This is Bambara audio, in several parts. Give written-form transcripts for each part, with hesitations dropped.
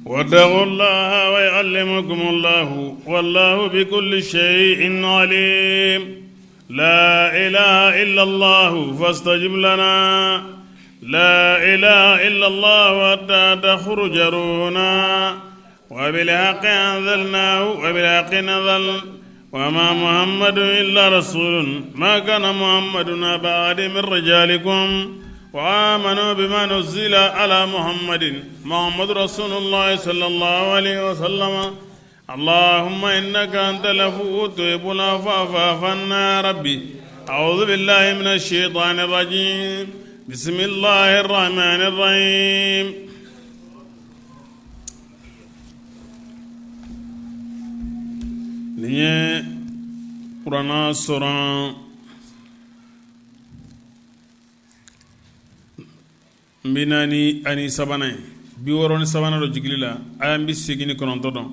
واتقوا الله ويعلمكم الله والله بكل شيء عليم لا إله إلا الله فاستجب لنا لا إله إلا الله حتى تخرج روحنا وبالحق أنزلناه وبالحق نزل وما محمد إلا رسول ما كان محمد أبا أحد من رجالكم وآمنوا بما نزل على محمد رسول الله صلى الله عليه وسلم اللهم إنك أنت العفو تحب العفو فاعف عنا يا ربي أعوذ بالله من الشيطان الرجيم بسم الله الرحمن الرحيم نيه قرآن سورة mbinani ani sabana bi woroni sabana do jigilila ayam bi segini kononto don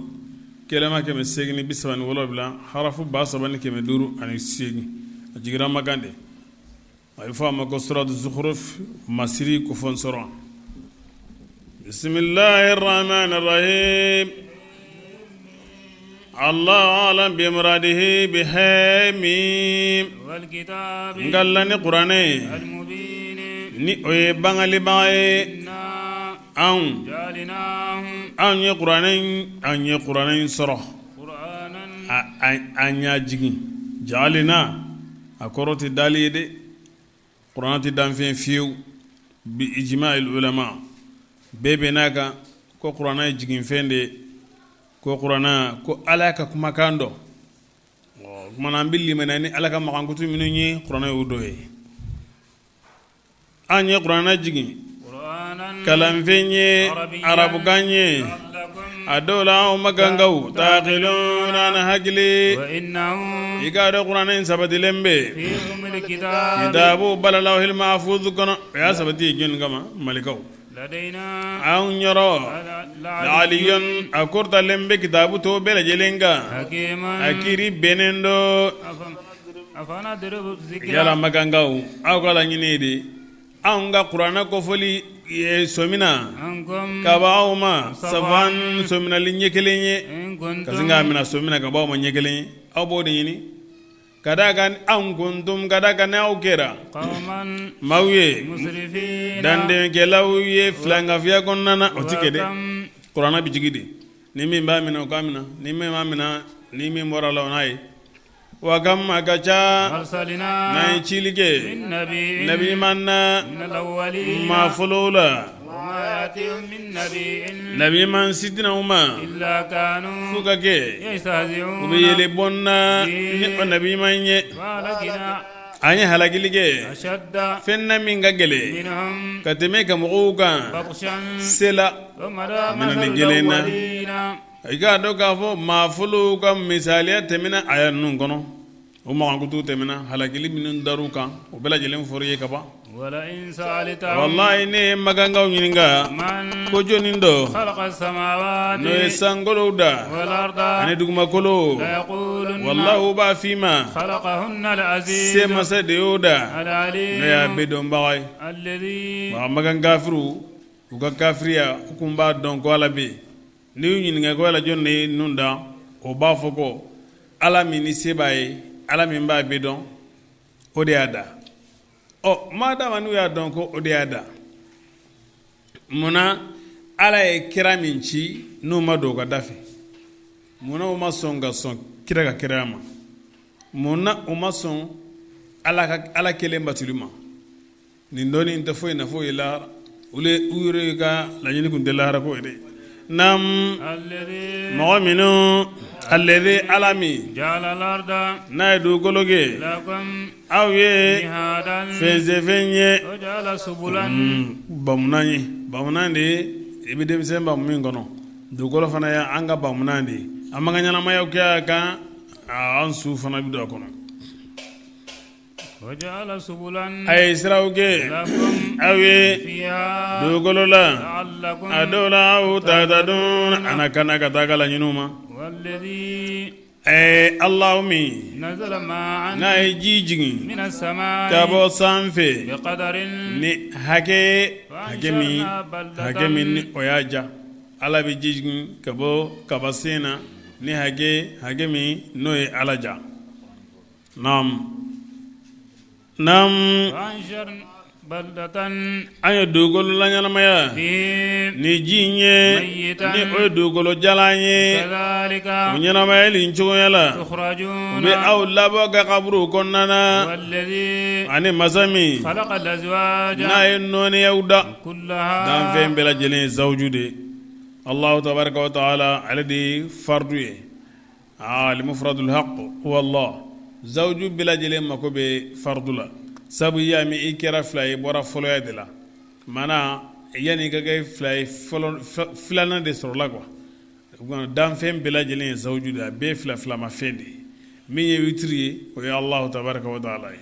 kelema keme segini bi sabani wolobla harafu ba sabani keme duru ani segi jigira magande ay fama ko surat zukhruf masiri ko fon sura bismillahir rahmanir rahim الله أعلم بمراده بحميم والكتاب قالني قراني المبين ni oye bangali baye an ye qur'anin soro an ya jigi jalina akoroti dalide qur'anati danfen fiu bi ijma'il ulama bebe naka ko qur'ana jigin fende ko qur'ana ko alaka kuma kando mana billi menani alaka makangutu minunyi qur'ana udoye anye qur'ana jigi kalam fenye arabu ganye adola o magangau taqiluna na hajli wa innahu igado qur'ana sabati lembe kitabu balalawhil mahfuz kono ya sabati jon gama malikau لدينا أو نرى لعليا أكورت لمبي كتابو تو بلا جلنغا حكيما أكيري بنندو أفانا درب ذكرى يلا مكانغاو أو قال نينيدي أونغا قرانا كفولي سومينا أنكم كباوما سفان سومينا لنيكليني إن كنتم كسنغا منا سومينا كباوما نيكليني أو بوديني kadakan an kuntum kadakan aw kera qawman mawye musrifin dande gelawye flanga fiya konnana otikede qur'ana bi jigidi ni min ba mina o kamina ni min ma mina ni min mora lawnai wa kam agacha arsalina nay chilige nabi manna min alawwalin ma fulula وما يأتيهم من نبي nabi man sidina uma إلا كانوا fukake يستهزئون ubiyele bonna ni nabi manye ولكن anya halagilige أشد fenna min gagele منهم kateme kamuga بطشا sela ومدى من مثل الجلينا. الأولين iga do ka fo mafulu ka misaliya temina aya nun kono o ma ko tu temina halakili minun daruka o bela jelen foriye kaba ولئن سألتهم wallahi ne maganga nyininga من ko jonindo خلق السماوات no sangolo da والأرض ane duguma kolo ليقولن wallahu ba fima خلقهن العزيز se masa de yoda العليم no ya bedo mbawai الذي ba maganga fru uga kafriya hukumba don ko ala be ni nyininga ko ala jonne nunda o ba foko ala mi ni sebaye ala mi ba be don o de ada o madama nu ya don ko o de ada muna ala e kira min ci nu ma do ga dafe muna o ma son ga son kira ga kira ma muna o ma son ala kele mbatulima ni ndoni nta foy na foy la ule uyre ga la nyini kun de la ko de nam الذي mu'minu alladhi alami جعل الأرض na du gologe لكم awye مهادا fenye وجعل سبلا bamunandi ibi demisen bamu min kono dugolo fana ya anga bamunandi amanga nyana mayo ka an su fana bi do kono وجعل سبلا ay sirawge لكم awye فيها dugolo la لعلكم adola au tadadun anakana katagala nyinuma والذي allahummi نزل معا na jijigi من السماء kabo sanfe بقدر ni hake min ni oyaja ala bi jijin ka bɔ kabasena ni hage min n'o ye ala ja naam وأنشر بلدة an ye dugukolo laɲɛnamaya فيه ni ji in ye ni o ye dugukolo jalan ye كذلك o ɲɛnamayali cogoya la u تخرجون bɛ aw labɔ ka kaburu kɔnɔna na والذي ani masa min خلق الأزواج n'a ye nɔɔniyaw da كلها danfɛn bɛɛ lajɛlen ye zawju de allahu tabaraka wa taala ale de ye fardu ye al-mufradul haqq huwa allah zawju bɛɛ lajɛlen mako bɛ fardu la sabu i y'a min i kɛra fila ye i bɔra fɔlɔya de la maana yanni i ka kɛ fila ye filanan de sɔrɔla kuwa danfɛn bɛɛ lajɛlen ye zawju de a bɛɛ ye filamafɛn de ye min ye witiri ye o ye allahu tabaraka wa taala ye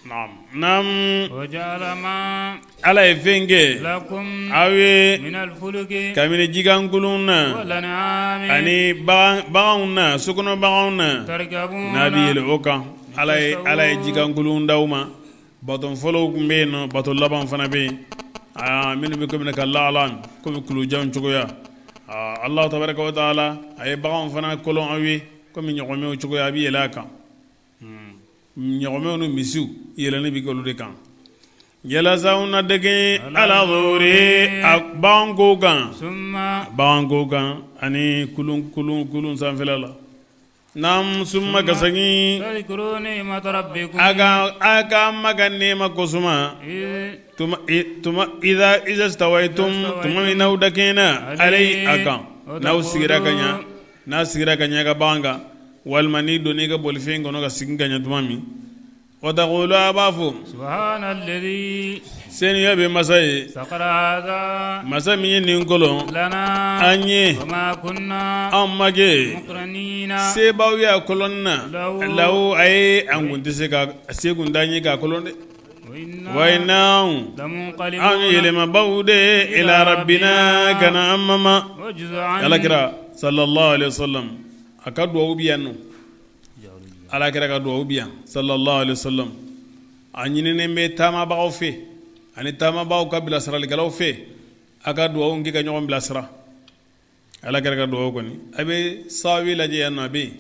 naam وجعل ما ala ye fɛn kɛ لكم aw ye من الفلك kabini jikankulun na والأنعام ani baganw na sokɔnɔ baganw na تركبون n'a bɛ yɛlɛ o kan ala ye jikankulun d'aw ma baton fɔlɔw tun bɛ yen nɔ baton laban fana bɛ yen minnu bɛ komi ka laala komi kulujanw cogoya alahu tabaraka wa taala a ye baganw fana kolon aw ye komi ɲɔgɔnmɛw cogoya a bɛ yɛlɛ a kan ɲɔgɔnmɛw ni misiw yɛlɛni bɛ kɛ olu de kan yalasaw na dege ala zori a baganko kan ثم baganko kan ani kulun sanfɛla la nam summa ka segin تذكروا نعمة ربكم a ka maga nema kosuma إذ tuma iza stawaitum tuma min n'aw dakɛna alai a kan n'aw sigira ka ɲa n'a sigira ka ɲa ka bagan kan walima n'i donna i ka bolifɛn kɔnɔ ka sigi ka ɲa tuma min wataqulu a b'a fɔ سبحان الذي seniya bɛ masa ye سخر هذا masa min ye nin kolon لنا an ye وما كنا an ma kɛ مقرنين sebaw ye a kolon na lawo a ye an kun tɛ se ka se kun t'an ye k'a kolon dɛ wa inna an لمنقلبون ye yɛlɛmabaw de ye ila rabbina kana an mama وجزء alakira sallallahu alaihi wasallam a ka duwawu bi yan nɔ alakira ka duwawu bi yan sallallahu alaihi wasallam a ɲininen bɛ taamabagaw fɛ ani taamabagaw ka bilasiralikɛlaw fɛ a ka duwawu kɛ ka ɲɔgɔn bilasira alakira ka duwawu kɔni a bɛ sahabi lajɛ yan nɔ a bɛ yen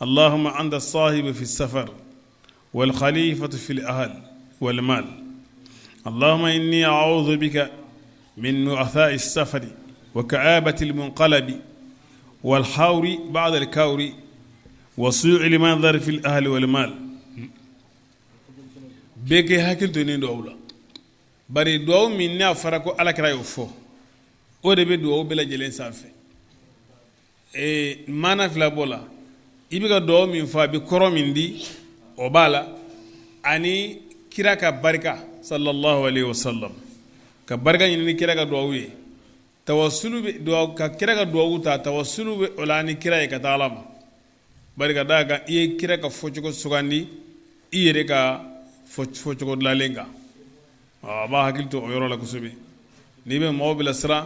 allahumma anta sahibu fi safar wal khalifatu fil ahl wal mal allahumma inni a'udhu bika min nu'atha'i as-safari wa ka'abati al-munqalabi wal hawri ba'da al-kawri wa su'i al-manzar fil ahl wal mal beke hakil to ni duwawu la bari duwawu min n'a fara ko alakira y'o fɔ o de bɛ duwawu bɛɛ lajɛlen sanfɛ mana fila b'o la i bɛ ka duwawu min fɔ a bɛ kɔrɔ min di o b'a la ani kira ka barika sallallahu alaihi wasallam ka barika ɲini ni kira ka duwawu ye tawassulu bɛ duwawu ka kira ka duwawu ta tawassulu bɛ o la ni kira ye ka taa ala ma bari ka d'a kan i ye kira ka fɔcogo sugandi i yɛrɛ ka fɔcogo dilanlen kan a b'a hakili to o yɔrɔ la kosɛbɛ n'i bɛ mɔgɔw bilasira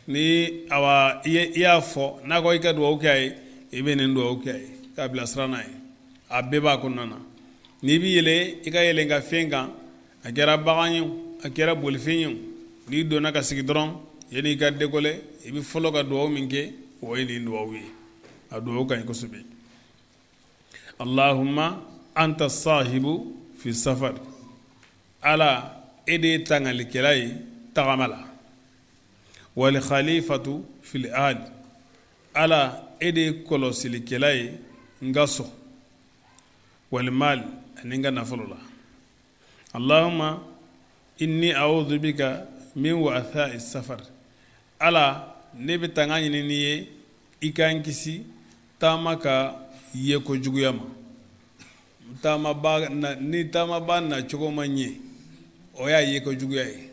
ni awa i y'a fɔ n'a ko i ka duwawu kɛ a ye i bɛ nin duwawu kɛ a ye k'a bilasira n'a ye a bɛɛ b'a kɔnɔna na n'i bɛ yɛlɛ i ka yɛlɛn ka fɛn kan a kɛra bagan ye a kɛra bolifɛn ye n'i donna ka sigi dɔrɔn yanni i ka décoller i bɛ fɔlɔ ka duwawu min kɛ o ye nin duwawu ye a duwawu ka ɲi kosɛbɛ allahumma anta sahibu fi safar ala e de ye tangalikɛla ye tagama la wal khalifatu fil ahl ala e de ye kɔlɔsilikɛla ye n ka so wal mal ani n ka nafolo la allahumma inni a'udhu bika min wa'tha'i safar ala ne bɛ tanga ɲini n'i ye i ka n kisi taama ka ye kojuguya ma ni taamaba na cogo ma ɲɛ o y'a ye kojuguya ye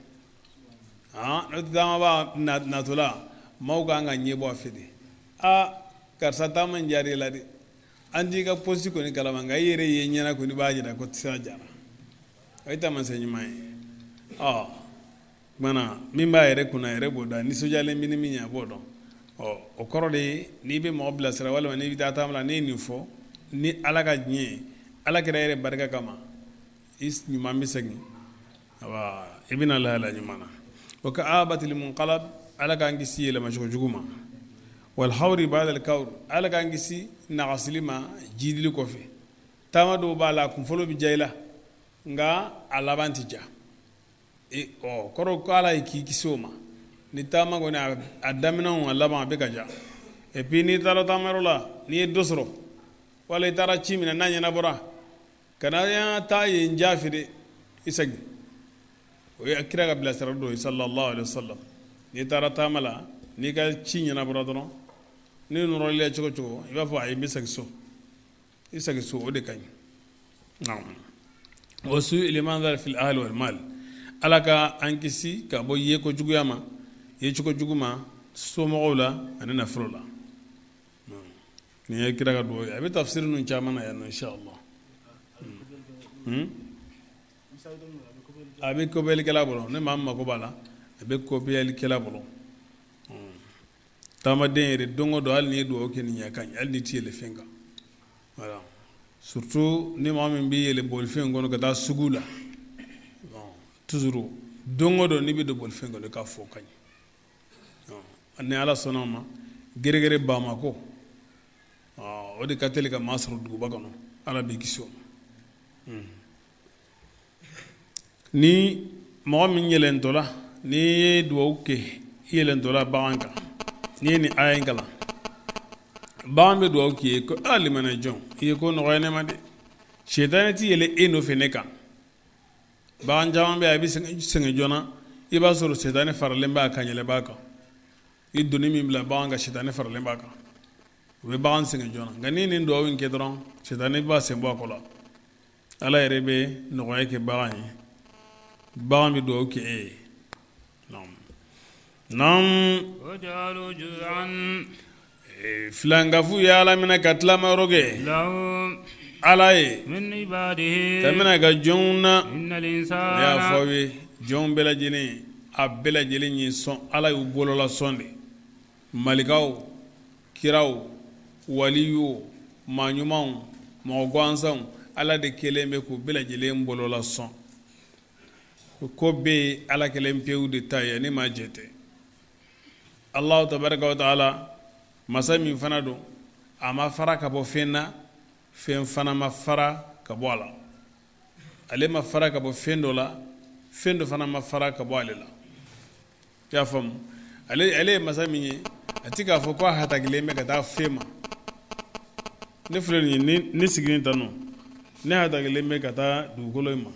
n'o tɛ taamaba natɔla maaw kan ka ɲɛ bɔ a fɛ de karisa taama in diyara i la dɛ an t'i ka posi kɔni kalama nka i yɛrɛ ye ɲɛna kɔni b'a jira ko sira jara o ye taamasiyɛn ɲuman ye kumana min b'a yɛrɛ kunna yɛrɛ b'o dɔn nisɔndiyalen bɛ ni min ye a b'o dɔn o kɔrɔ de ye n'i bɛ mɔgɔ bilasira walima n'i bɛ taa taama la ne ye nin fɔ ni ala ka diɲɛ ye ala kɛra yɛrɛ barika kama i ɲuman bɛ segin i bɛna lahala ɲuman na o ka abatil munqalab ala kan kisi yɛlɛma cogo jugu ma wal hawri ba'da al kawr ala kan kisi nagasili ma jidili kɔfɛ taama dɔw b'a la kunfɔlɔ bi ja i la nka a laban ti ja kɔrɔ ko ala ye k'i kisi o ma ni taama kɔni a daminɛw a laban a bɛ ka ja et puis n'i taara taamayɔrɔ la n'i ye dɔ sɔrɔ wala i taara ci minɛ n'a ɲɛnabɔra kana taa yen ja feere i segin o ye kira ka bilasira dɔ ye sallallahu alaihi wasallam n'i taara taama la n'i ka ci ɲɛnabɔra dɔrɔn n'i nɔrɔli la cogo cogo i b'a fɔ a ye n bɛ segin so i segin so o de ka ɲi wa su'il manzar fil ahli wal mal ala ka an kisi ka bɔ ye ko juguya ma ye cogo jugu ma somɔgɔw la ani nafolo la ni ye kira ka duwawu ye a bɛ tafsir ninnu caman na yan nɔ inshallah a bɛ kɔbɛlikɛla bolo ne maa min mako b'a la a bɛ kɔbɛlikɛla bolo taamaden yɛrɛ don o don hali n'i ye duwawu kɛ nin ɲɛ ka ɲi hali n'i ti yɛlɛ fɛn kan voilà surtout ni maa min bɛ yɛlɛ bolifɛn kɔnɔ ka taa sugu la toujours don o don n'i bɛ don bolifɛn kɔnɔ i k'a fɔ ka ɲi ni ala sɔnna o ma gɛrɛgɛrɛ Bamako o de ka teli ka maa sɔrɔ duguba kɔnɔ ala b'i kisi o ma ni mɔgɔ min yɛlɛntɔla n'i ye duwawu kɛ i yɛlɛntɔla bagan kan n'i ye nin aya in kalan bagan bɛ duwawu k'i ye ko limana jɔn i ye ko nɔgɔya ne ma dɛ sɛtanɛ ti yɛlɛ e nɔfɛ ne kan bagan caman bɛ yen a bɛ sɛgɛn joona i b'a sɔrɔ sɛtanɛ faralen b'a kan yɛlɛ b'a kan i donni min bila bagan kan sɛtanɛ faralen b'a kan u bɛ bagan sɛgɛn joona nka n'i nin duwawu in kɛ dɔrɔn sɛtanɛ b'a sen bɔ a kɔ la ala yɛrɛ bɛ nɔgɔya kɛ bagan ye bagan bɛ duwawu kɛ e ye وجعلوا جزعا filankafu ye ala minɛ ka tilamayɔrɔ kɛ لهم ala ye من عباده ka minɛ ka jɔnw na إن ne y'a fɔ الإنسان aw ye jɔnw bɛɛ lajɛlen a bɛɛ lajɛlen ye sɔn ala y'u bolola sɔn de malikaw kiraw waliyu maa ɲumanw mɔgɔ gansanw ala de kelen bɛ k'u bɛɛ lajɛlen bolola sɔn ko bɛ ye ala kelen pewu de ta ye ni maa jɛ tɛ Allahu tabaraka wa taala masa min fana don a ma fara ka bɔ fɛn na fɛn fana ma fara ka bɔ a la ale ma fara ka bɔ fɛn dɔ la fɛn dɔ fana ma fara ka bɔ ale la i y'a faamu ale ye masa min ye a ti k'a fɔ ko a hatakilen bɛ ka taa fɛn ma ne filɛ nin ye ne sigilen tan nɔ ne hatakilen bɛ ka taa dugukolo in ma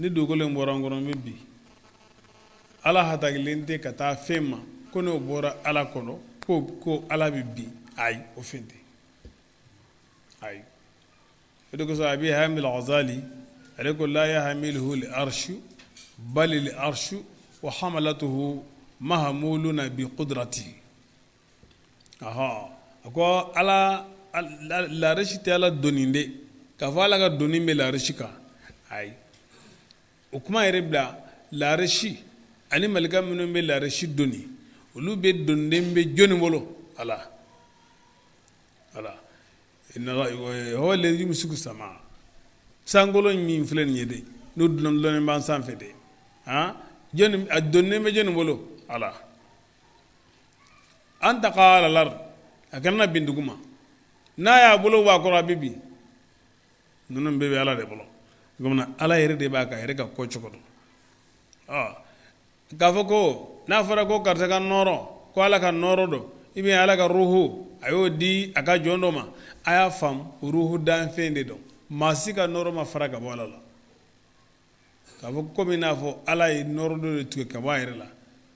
ni dugukolo in bɔra n kɔnɔ n bɛ bin ala hatakilen tɛ ka taa fɛn ma ko n'o bɔra ala kɔnɔ ko ala bɛ bin ayi o fɛn tɛ ayi o de kosɔn abi hamil al-Ghazali ale ko la yahmiluhu al-arshu bal al-arshu wa hamalatuhu mahmuluna bi qudratihi a ko ala larishi tɛ ala donni de k'a fɔ ala ka donni bɛ larishi kan ayi o kuma yɛrɛ bila larishi ani malika minnu bɛ larishi donni olu bɛ donnen bɛ jɔnni bolo ala huwa alladhi yumsiku samaa sankolo min filɛ nin ye de n'o dɔnnen b'an sanfɛ de jɔnni a donnen bɛ jɔnni bolo ala an taqa ala al-ard a kana bin duguma n'a y'a bolo bɔ a kɔrɔ a bɛ bin ninnu bɛɛ bɛ ala de bolo komi ala yɛrɛ de b'a ka yɛrɛ ka ko cogo dɔn k'a fɔ ko n'a fɔra ko karisa ka nɔɔrɔ ko ala ka nɔɔrɔ dɔn i bɛ ala ka ruhu a y'o di a ka jɔn dɔ ma a y'a faamu ruhu danfɛn de dɔn maa si ka nɔɔrɔ ma fara ka bɔ ala la k'a fɔ komi n'a fɔ ala ye nɔɔrɔ dɔ de tigɛ ka bɔ a yɛrɛ la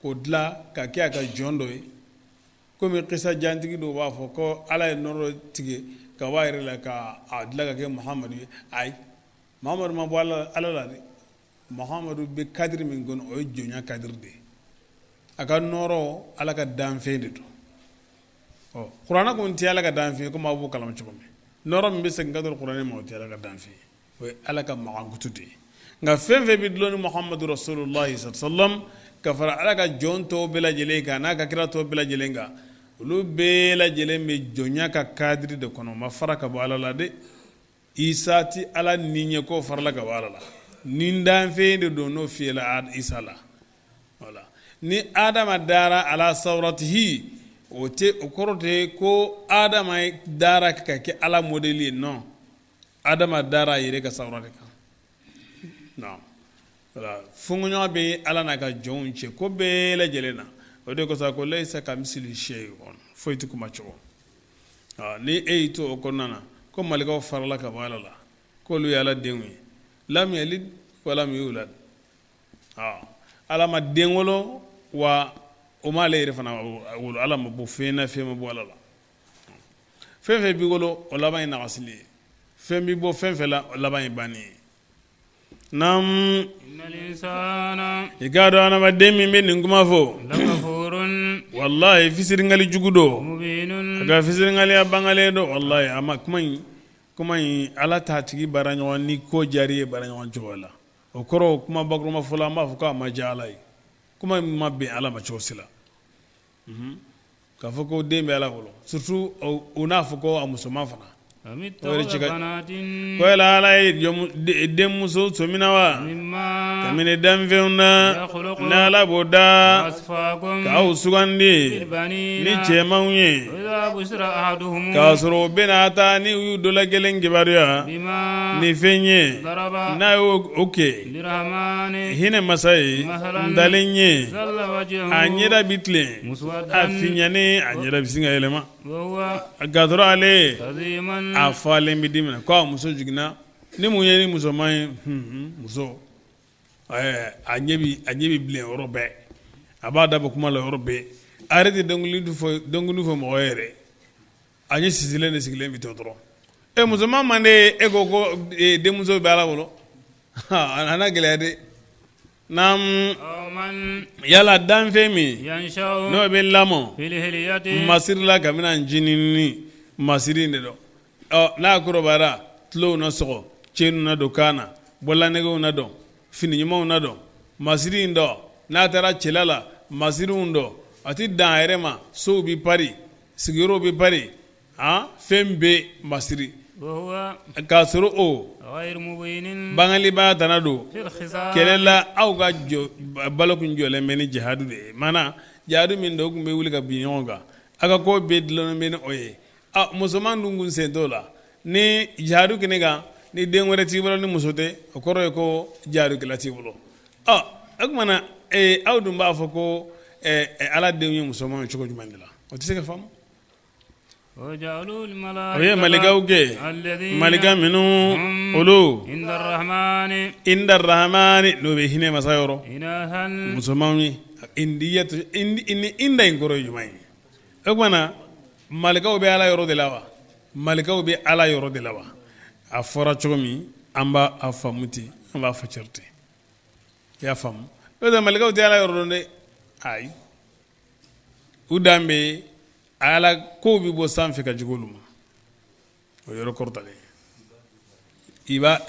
k'o dilan ka kɛ a ka jɔn dɔ ye komi kisa jantigi dɔw b'a fɔ ko ala ye nɔɔrɔ tigɛ ka bɔ a yɛrɛ la k'a dilan ka kɛ muhamadu ye ayi muhamadu ma bɔ ala la dɛ muhamadu bɛ kadiri min kɔnɔ o ye jɔnya kadiri de ye a ka nɔɔrɔ ala ka danfɛn de don kuranɛ kun tɛ ala ka danfɛn komi aw b'o kalama cogo min nɔɔrɔ min bɛ segin ka sɔrɔ kuranɛ ma o tɛ ala ka danfɛn o ye ala ka makankutu de ye nka fɛn fɛn bɛ dulon ni muhamadu rasulullah sallam ka fara ala ka jɔn tɔw bɛɛ lajɛlen kan n'a ka kira tɔw bɛɛ lajɛlen kan olu bɛɛ lajɛlen bɛ jɔnya ka kadiri de kɔnɔ ma fara ka bɔ ala la dɛ isa ti ala ni ɲɛ ko farala ka bɔ ala la nin danfɛn de don n'o fiyɛla isa la voilà ni adama dara ala sawratihi o korote ko adama dara ka ke ala modeli non adama dara yere ka sawrati kan non wala fungunyo be ala na ka jonche ko be la jelena o de ko sa ko laysa kamsili shay'un foyti kuma cho ni eito o konana ko malika farala ka wala la ko lu yala denwi lam yalid wa lam yulad ala ma dengolo wa o ma leere fana wolo ala ma bo fena fema bo ala la fefe bi golo o laban na asli fembi bo fenfela o laban bani nam innal insana igado ana ma demi be nguma fo lakafurun wallahi fisir ngali jugudo mubinun aga fisir ngali abangale do wallahi ama kuma ala ta tigi baranyo ni ko jariye baranyo jola o koro kuma bagruma fula ma fuka ma jalai kuma mabbe ala ma chosila ka foko dembe ala wolo surtout ona foko amusoma fana ko la ala dem muso sominawa kamine damfeuna na la boda ka usugandi ni chemawye ka soro benata ni udola gelen gibaria ni fenye na oke hine masai ndalenye anyira bitle afinyane anyira bisinga elema agadro ale afalen bidimna ko muso jigna ni munyeni muso mai muso anyebi blen orobe abada bakuma la orobe arete dongulu fo moyere anye sisile ne sigile bitotro muso mama ne egoko de muso bala wolo ana gelade nam yala danfemi no be lamo masirla kamina njinini masirinde do na kurobara tlo no so chenu na dokana bolanego na do fininyimo na do masirindo na tara chelala masirundo ati dairema so bi pari sigiro bi pari fembe masiri kasoro o bangali ba tanado kelela au ga balokun jole meni jihadu de mana jihadu min do gumbe wuli ka binyonga aka ko bedlo meni oye musoman dungun sentola ni jihadu kinega ni dengwere tibolo ni musote okoro ko jihadu kila tibolo akmana awdum ba foko ala denwi musoman choko jumandila o tiseka fam وجعلوا الملائكة ملائكة منو أولو عند الرحمن لو بهنا مسايرو مسلماني إندية إند إنكرو جماعي أقولنا ملائكة وبي على يرو دلوا ملائكة وبي على يرو دلوا أفرا شومي أمبا أفهمتي أمبا فشرتي يا فهم إذا ملائكة وبي على يرو دلوا أي udambe ala ko bi bo sanfe ka jigoluma o yoro kortale iba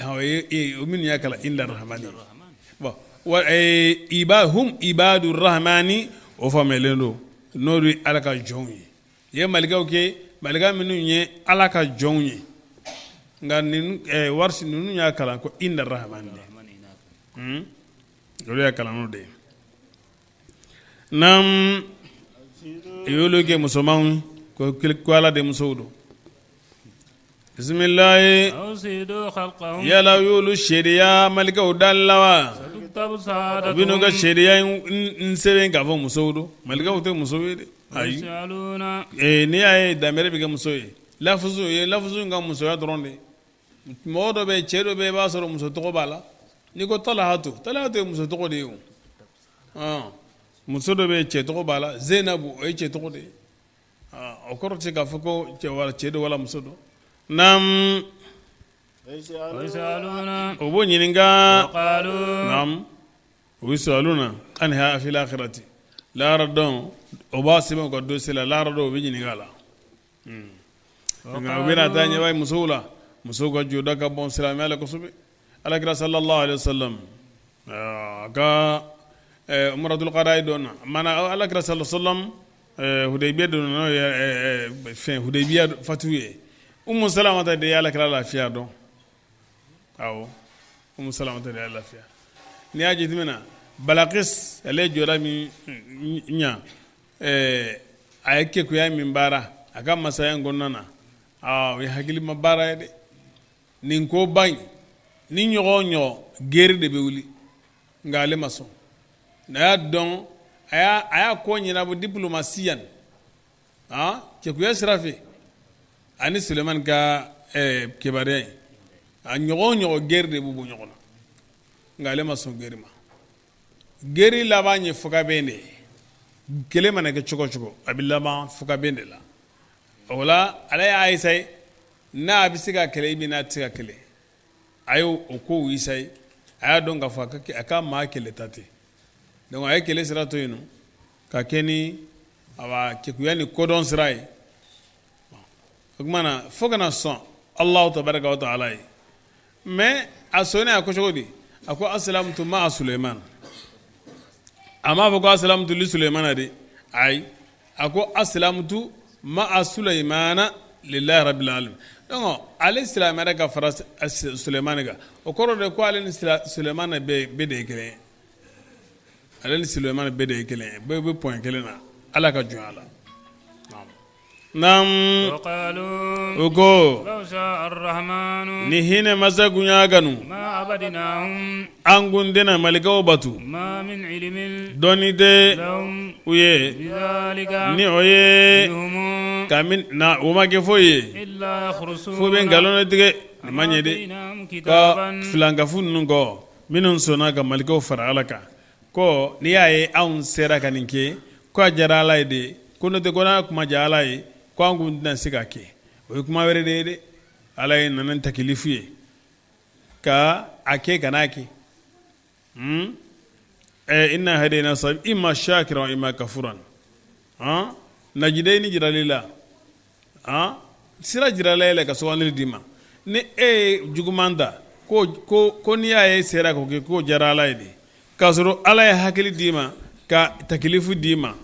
o min yakala illa rahmani bo wa iba hum ibadur rahmani o famelendo nori ala ka jonyi ye malika oke malika minu nye ala ka jonyi ngani warsi nunu yakala ko illa rahmani yoro yakala no de nam yolo ke musoman ko ala de musodo bismillah yala yolo sheriya malika udallawa bino ga sheriya nseben ka fo musodo malika ute musobe ayi ni ay da mere bi ga musoye lafuzu nga musoya dronde modo be chedo be ba soro muso to bala ni ko talahatu muso to de musodo be che to bala zainabu o che to de o korti ka foko che wala che do wala musodo nam wisaluna o boni ninga qalu nam wisaluna anha fi al-akhirati la radon o basimo ko do sila la rado be ninga la nga wira tanya way musula musogo joda ka bon salam ala ko subi ala kira sallallahu alaihi wasallam ga umratul qada dona mana ala kira sallallahu alaihi wasallam hudaybiya dona fin hudaybiya fatuye salamata de ala kira lafiya don aw salamata de lafiya ni aji timina Balakis ale jɔra min ɲa a ye kekuya min baara a ka masaya in kɔnɔna na o ye hakilima baara ye dɛ nin ko ba in ni ɲɔgɔn ɲɔgɔn gere de bɛ wuli nka ale ma sɔn n'a y'a dɔn a y'a ko ɲɛnabɔ diplomasiyan kekuya sira fɛ ani Sulemani ka kibaruya in a ɲɔgɔn ɲɔgɔn gere de b'u bɔ ɲɔgɔn na nka ale ma sɔn gere ma geri laban ye fugabɛn de ye kelen mana kɛ cogo cogo a bɛ laban fugabɛn de la o la ale y'a essayer n'a bɛ se ka kɛlɛ i bɛ n'a tɛ se ka kɛlɛ a y'o kow essayer a y'a dɔn k'a fɔ a ka maa kɛlɛ ta tɛ donc a ye kɛlɛ sira to yen nɔ ka kɛ ni kekuya ni kodɔn sira ye o tuma na fo kana sɔn Alahu tabaraka wa taala ye mais a sɔnnen a ko cogo di a ko aslamtu ma'a Suleiman a m'a fɔ ko aslamtu li Suleimana de ayi a ko aslamtu ma'a Suleimana lillahi rabbil alamin donc ale silamɛra ka fara Suleimani kan o kɔrɔ de ko ale ni Suleimani bɛɛ de ye kelen ye ale ni Suleimani bɛɛ de ye kelen ye bɛɛ bɛ point kelen na Ala ka jɔn a la Nam uko ni hinɛ masa gunya ganu an kun tɛna malikaw batu dɔnni tɛ u ye ni o ye na o ma kɛ foyi ye fo bɛ nkalon tigɛ nin ma ɲɛ dɛ ka filankafu ninnu kɔ minnu sɔnna ka malikaw fara Ala kan ko n'i y'a ye anw sera ka nin kɛ ko a diyara Ala ye de ko n'o tɛ ko n'a kuma diya Ala ye ko an kun tɛna se ka kɛ o ye kuma wɛrɛ de ye dɛ Ala ye nana takilifu ye ka a kɛ ka n'a kɛ inna hadayna sabila imma shakiran wa imma kafuran najidai ni jirali la sira jirala yɛlɛ ka sɔgɔnili d'i ma ni e ye juguman ta ko n'i y'a ye sera k'o kɛ k'o diyara Ala ye de k'a sɔrɔ Ala ye hakili d'i ma ka takilifu d'i ma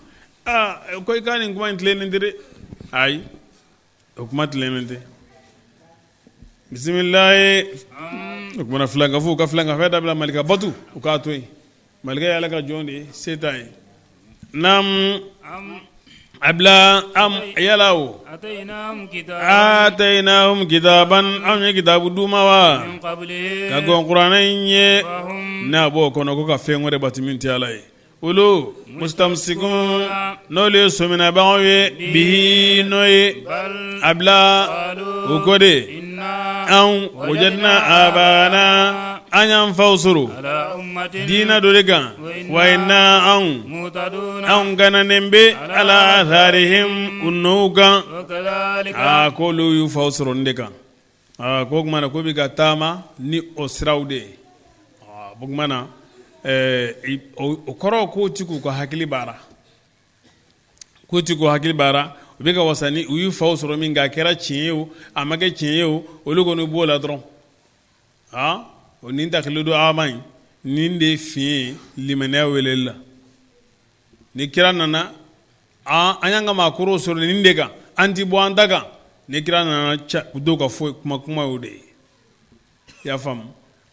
ko i ka nin kuma in tilennen tɛ dɛ ayi o kuma tilennen tɛ bisimilayi o kumana filankafu ka filankafɛ dabila malika batu u k'a to yen malika ye Ala ka jɔn de ye se t'a ye naam a bila yala o ataynahum kitaban anw ye kitabu d'u ma wa ka gɔn kuranɛ in ye n'a b'o kɔnɔ ko ka fɛn wɛrɛ batu min tɛ Ala ye olu mustamsikun n'olu ye sominabagaw ye bihi n'o ye a bila o ko de anw wajadna abana an y'an faw sɔrɔ diina dɔ de kan wa inna anw gananen bɛ ala atharihim u nɔw kan k'olu y'u faw sɔrɔ nin de kan ko kuma na ko bɛ ka taama ni o siraw de ye o kuma na o kɔrɔ k'o ti k'u ka hakili baara k'o ti k'u hakili baara u bɛ ka wasa ni u y'u faw sɔrɔ min k'a kɛra tiɲɛ ye o a ma kɛ tiɲɛ ye o olu kɔni b'o la dɔrɔn o nin dakili don ama in nin de ye fiɲɛ limaniya weleli la ni kira nana an y'an ka maakɔrɔw sɔrɔ nin de kan an ti bɔ an da kan ni kira nana dɔw ka fɔ kuma y'o de ye i y'a faamu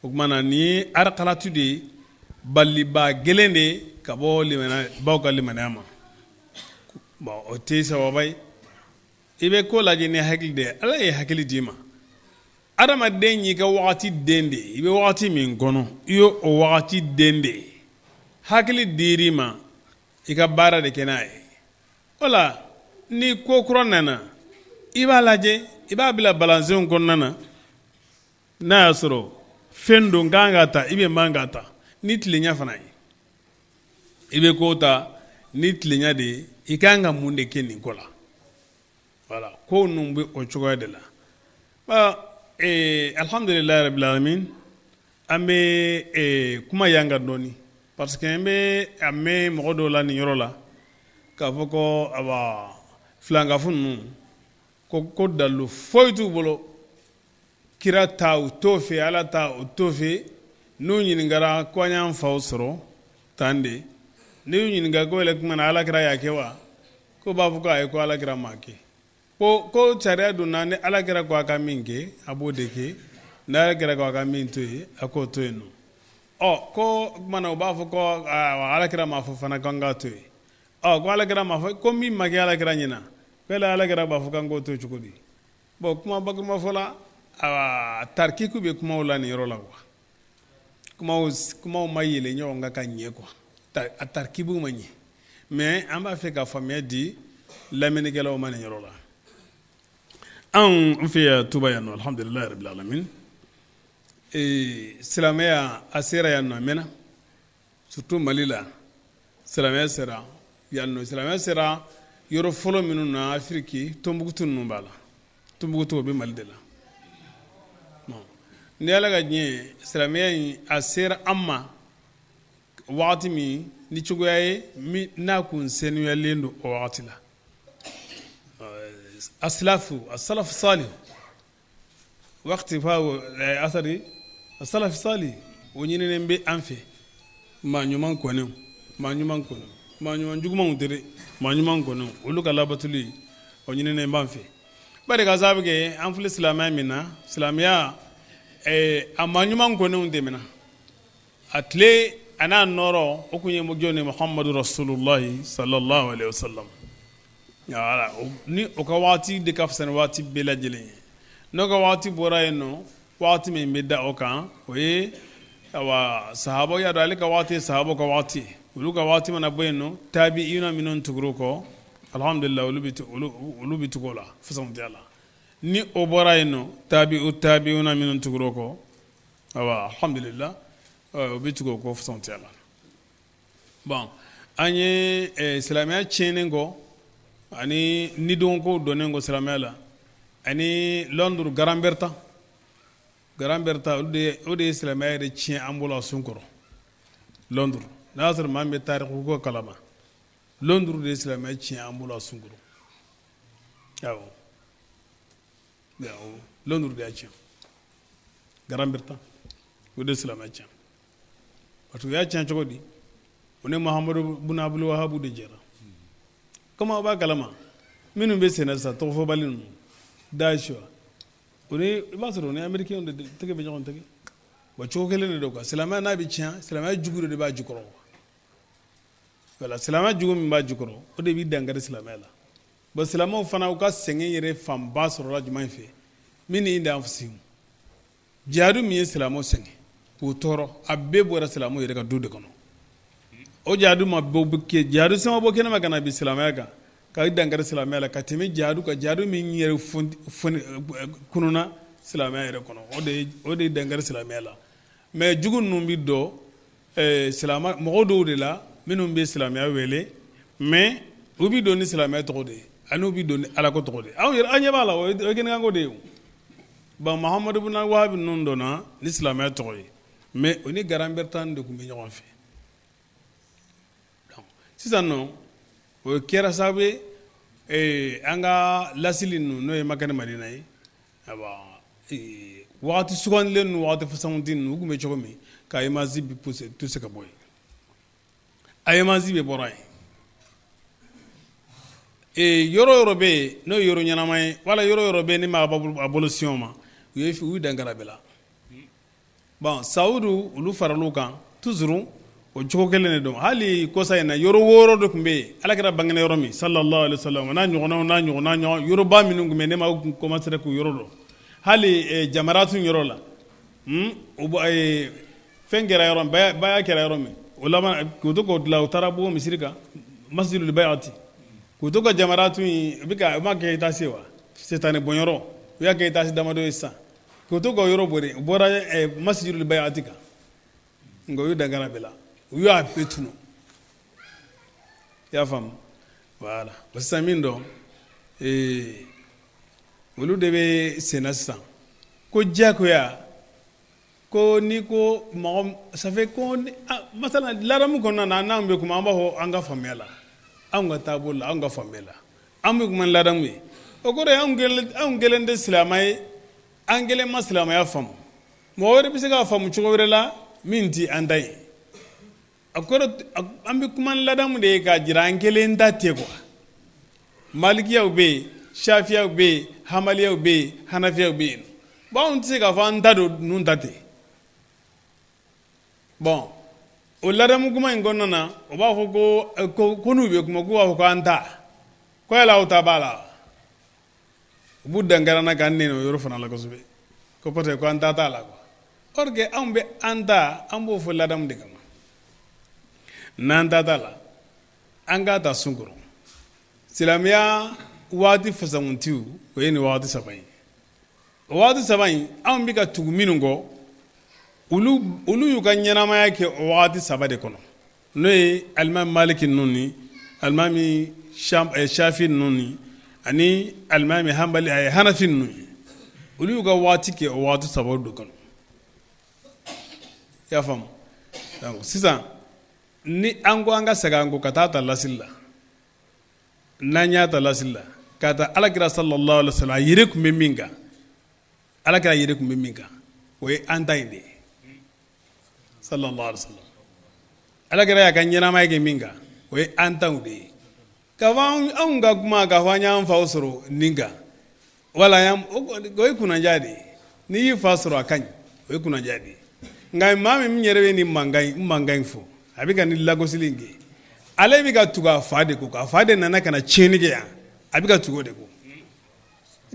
o tuma na nin ye arakalatu de ye baliba gɛlɛn de ka bɔ baw ka limaniya ma bon o tɛ sababa ye i bɛ ko lajɛ ni hakili de ye Ala ye hakili d'i ma adamaden y'i ka wagati den de ye i bɛ wagati min kɔnɔ i y'o wagati den de ye hakili dir'i ma i ka baara de kɛ n'a ye o la ni ko kura nana i b'a lajɛ i b'a bila balansenw kɔnɔna na n'a y'a sɔrɔ fɛn don kan ka ta i bɛ man ka ta ni tilenya fana ye i bɛ ko ta ni tilenya de ye i kan ka mun de kɛ nin ko la voilà ko ninnu bɛ o cogoya de la alhamdulilayi rabil alamin an bɛ kuma y'an kan dɔɔni parce que an bɛ a mɛn mɔgɔ dɔw la nin yɔrɔ la k'a fɔ ko filankafu ninnu ko dalu foyi t'u bolo kira ta u t'o fɛ Ala ta u t'o fɛ n'u ɲininkara ko an y'an faw sɔrɔ tan de n'i y'u ɲininka ko yɛlɛ kuma na Alakira y'a kɛ wa ko b'a fɔ ko ayi ko Alakira m'a kɛ ko sariya donna ni Alakira ko a ka min kɛ a b'o de kɛ ni Alakira ko a ka min to yen a k'o to yen nɔ ko mana u b'a fɔ ko alakira m'a fɔ fana k'an k'a to yen ko alakira m'a fɔ ko min ma kɛ alakira ɲɛna ko alakira b'a fɔ k'an k'o to cogo di bon kuma bakuruma fɔ la tarikiku bɛ kumaw la nin yɔrɔ la kumaw ma yɛlɛ ɲɔgɔn kan ka ɲɛ quoi a tarikibu ma ɲɛ mais an b'a fɛ ka faamuya di lamɛnnikɛlaw ma nin yɔrɔ la anw fɛ yan Tuba yan nɔ alhamdulilayi rabbil alamin silamɛya a sera yan nɔ a mɛnna surtout Mali la silamɛya sera yan nɔ silamɛya sera yɔrɔ fɔlɔ minnu na Afiriki Tɔnbukutu ninnu b'a la Tɔnbukutu o bɛ Mali de la ni Ala ka diɲɛ ye silamɛya in a sera an ma wagati min ni cogoya ye n'a kun senuyalen don o wagati la asalafu salih wagati fa asari asalafu salih o ɲininen bɛ an fɛ maa ɲuman kɔnɛw maa ɲuman jugumanw tɛ maa ɲuman kɔnɛw olu ka labatuli o ɲininen b'an fɛ bari ka sababu kɛ an filɛ silamɛya min na silamɛya a maa ɲuman kɔnɛw tɛmɛna a tile a n'a nɔrɔ o kun ye jɔn Muhammadu Rasulullahi sallallahu alaihi wasallam ni o ka waati de ka fisa ni waati bɛɛ lajɛlen ye n'o ka waati bɔra yen nɔ waati min bɛ da o kan o ye sahabaw y'a dɔn ale ka waati ye sahabaw ka waati ye olu ka waati mana bɔ yen nɔ tabi'ina minnu tugura o kɔ alhamdulillah olu bɛ tugu o la fɛsɛnw tɛ a la ni o bɔra yen nɔ tabi'una minnu tugura o kɔ alhamdulillah o bɛ tugu o kɔ fɛsɛnw tɛ a la bon an ye silamɛya tiɲɛnen kɔ ani nidonko donnen kɔ silamɛya la ani Londres Grand Bertin o de ye silamɛya yɛrɛ tiɲɛ an bolo a sun kɔrɔ Londres n'a y'a sɔrɔ maa min bɛ tariku ko kalama Londres de ye silamɛya tiɲɛ an bolo a sun kɔrɔ Londres de y'a tiɲɛ Grand Bertin o de ye silamɛya tiɲɛ parce que o y'a tiɲɛ cogo di o ni Muhamadu bun Abdul Wahabu de jɛra comme aw b'a kalama minnu bɛ sɛnɛ sisan tɔgɔfɔbali ninnu Daesh o ni i b'a sɔrɔ o ni américain de tɛgɛ bɛ ɲɔgɔn tɛgɛ wa cogo kelen de don quoi silamɛya n'a bɛ tiɲɛ silamɛya jugu de b'a jukɔrɔ voilà silamɛya jugu min b'a jukɔrɔ o de b'i dankari silamɛya la bon silamɛw fana u ka sɛgɛn yɛrɛ fanba sɔrɔla jumɛn fɛ min ni da anfusihim jihadu min ye silamɛw sɛgɛn k'u tɔɔrɔ a bɛɛ bɔra silamɛw yɛrɛ ka du de kɔnɔ o jihadu ma jihadu sama bɔ kɛnɛma ka na bi silamɛya kan ka i dankari silamɛya la ka tɛmɛ jihadu kan jihadu min yɛrɛ kununa silamɛya yɛrɛ kɔnɔ o de ye dankari silamɛya la mais jugu ninnu bɛ dɔn mɔgɔ dɔw de la minnu bɛ silamɛya wele mais u bɛ don ni silamɛya tɔgɔ de ye ani u bɛ don ni Ala ko tɔgɔ de ye an ɲɛ b'a la o ye kɛnɛkanko de ye bon Muhamadu bun Wahabi ninnu donna ni silamɛya tɔgɔ ye mais o ni Grand Bertin de tun bɛ ɲɔgɔn fɛ sisan nɔ o kɛra sababu ye an ka lasili ninnu n'o ye Maka ni Madina ye wagati sugandilen ninnu wagati fasanti ninnu u tun bɛ cogo min ka image bi poussé ka bɔ yen a image bɛ bɔra yen yɔrɔ yɔrɔ bɛ yen n'o ye yɔrɔ ɲɛnama ye wala yɔrɔ yɔrɔ bɛ yen ni maa a bolo siyɔn ma u y'u dankara bɛɛ la bon Saudu olu faral'u kan toujours o cogo kelen de don hali kosa in na yɔrɔ wɔɔrɔ de tun bɛ yen Alakira bangena yɔrɔ min sallallahu alaihi wasallam n'a ɲɔgɔn yɔrɔba minnu tun bɛ yen ne ma commencé k'u yɔrɔ dɔn hali jamaratu yɔrɔ la fɛn kɛra yɔrɔ min baya kɛra yɔrɔ min o laban k'u to k'o dilan u taara bɔ misiri kan masjidul bayati k'u to ka jamaratu in u ma kɛ étage wa setani bɔnyɔrɔ u y'a kɛ étage damadɔ ye sisan k'u to k'o yɔrɔ bori u bɔra masjidul bayati kan nka u y'u dankara bɛɛ la u y'a bɛɛ tunu i y'a faamu voilà sisan min dɔn olu de bɛ senna sisan ko diyagoya ko ni ko mɔgɔ ça fait ko masala ladamu kɔnɔna na n'anw bɛ kuma an b'a fɔ an ka faamuya la anw ka taabolo la anw ka faamuya la an bɛ kuma ni ladamu ye o kɔrɔ ye anw kelen tɛ silamɛ ye an kelen ma silamɛya faamu mɔgɔ wɛrɛ bɛ se k'a faamu cogo wɛrɛ la min ti an ta ye a kɔrɔ an bɛ kuma ni ladamu de ye k'a jira an kelen ta tɛ quoi malikiyaw bɛ yen shafiyaw bɛ yen hamaliyaw bɛ yen hanafiyaw bɛ yen bon anw tɛ se k'a fɔ an ta don ninnu ta tɛ bon o ladamu kuma in kɔnɔna na o b'a fɔ ko n'u bɛ kuma k'u b'a fɔ ko an ta ko yala aw ta b'a la u b'u dankarana k'an nɛni o yɔrɔ fana la kosɛbɛ ko peut-être ko an ta t'a la quoi or que anw bɛ an ta an b'o fɔ ladamu de kama n'an ta t'a la an k'a ta sun kɔrɔ silamɛya waati fasakuntiw o ye nin waati saba ye o waati saba in anw bɛ ka tugu minnu kɔ olu y'u ka ɲɛnamaya kɛ o waati saba de kɔnɔ n'o ye alimami maliki ninnu ni alimami shafi ninnu ni ani alimami hanbali hanafi ninnu ye olu y'u ka waati kɛ o waati saba de kɔnɔ i y'a faamu donc sisan ni an ko an ka segin an ko ka taa ta lasili la n'an y'a ta lasili la ka taa alakira sallallahu alaihi wa sallam a yɛrɛ tun bɛ min kan alakira yɛrɛ tun bɛ min kan o ye an ta in de ye sallallahu alaihi wa sallam alakira y'a ka ɲɛnamaya kɛ min kan o ye an taw de ye k'a fɔ anw ka kuma k'a fɔ an y'an faw sɔrɔ nin kan wala o ye kunnadiya de ye n'i y'i fa sɔrɔ a ka ɲi o ye kunnadiya de ye nka maa min yɛrɛ bɛ nin mankan in fɔ a bɛ ka nin lagosili in kɛ ale bɛ ka tugu a fa de ko k'a fa de nana ka na tiɲɛni kɛ yan a bɛ ka tugu o de ko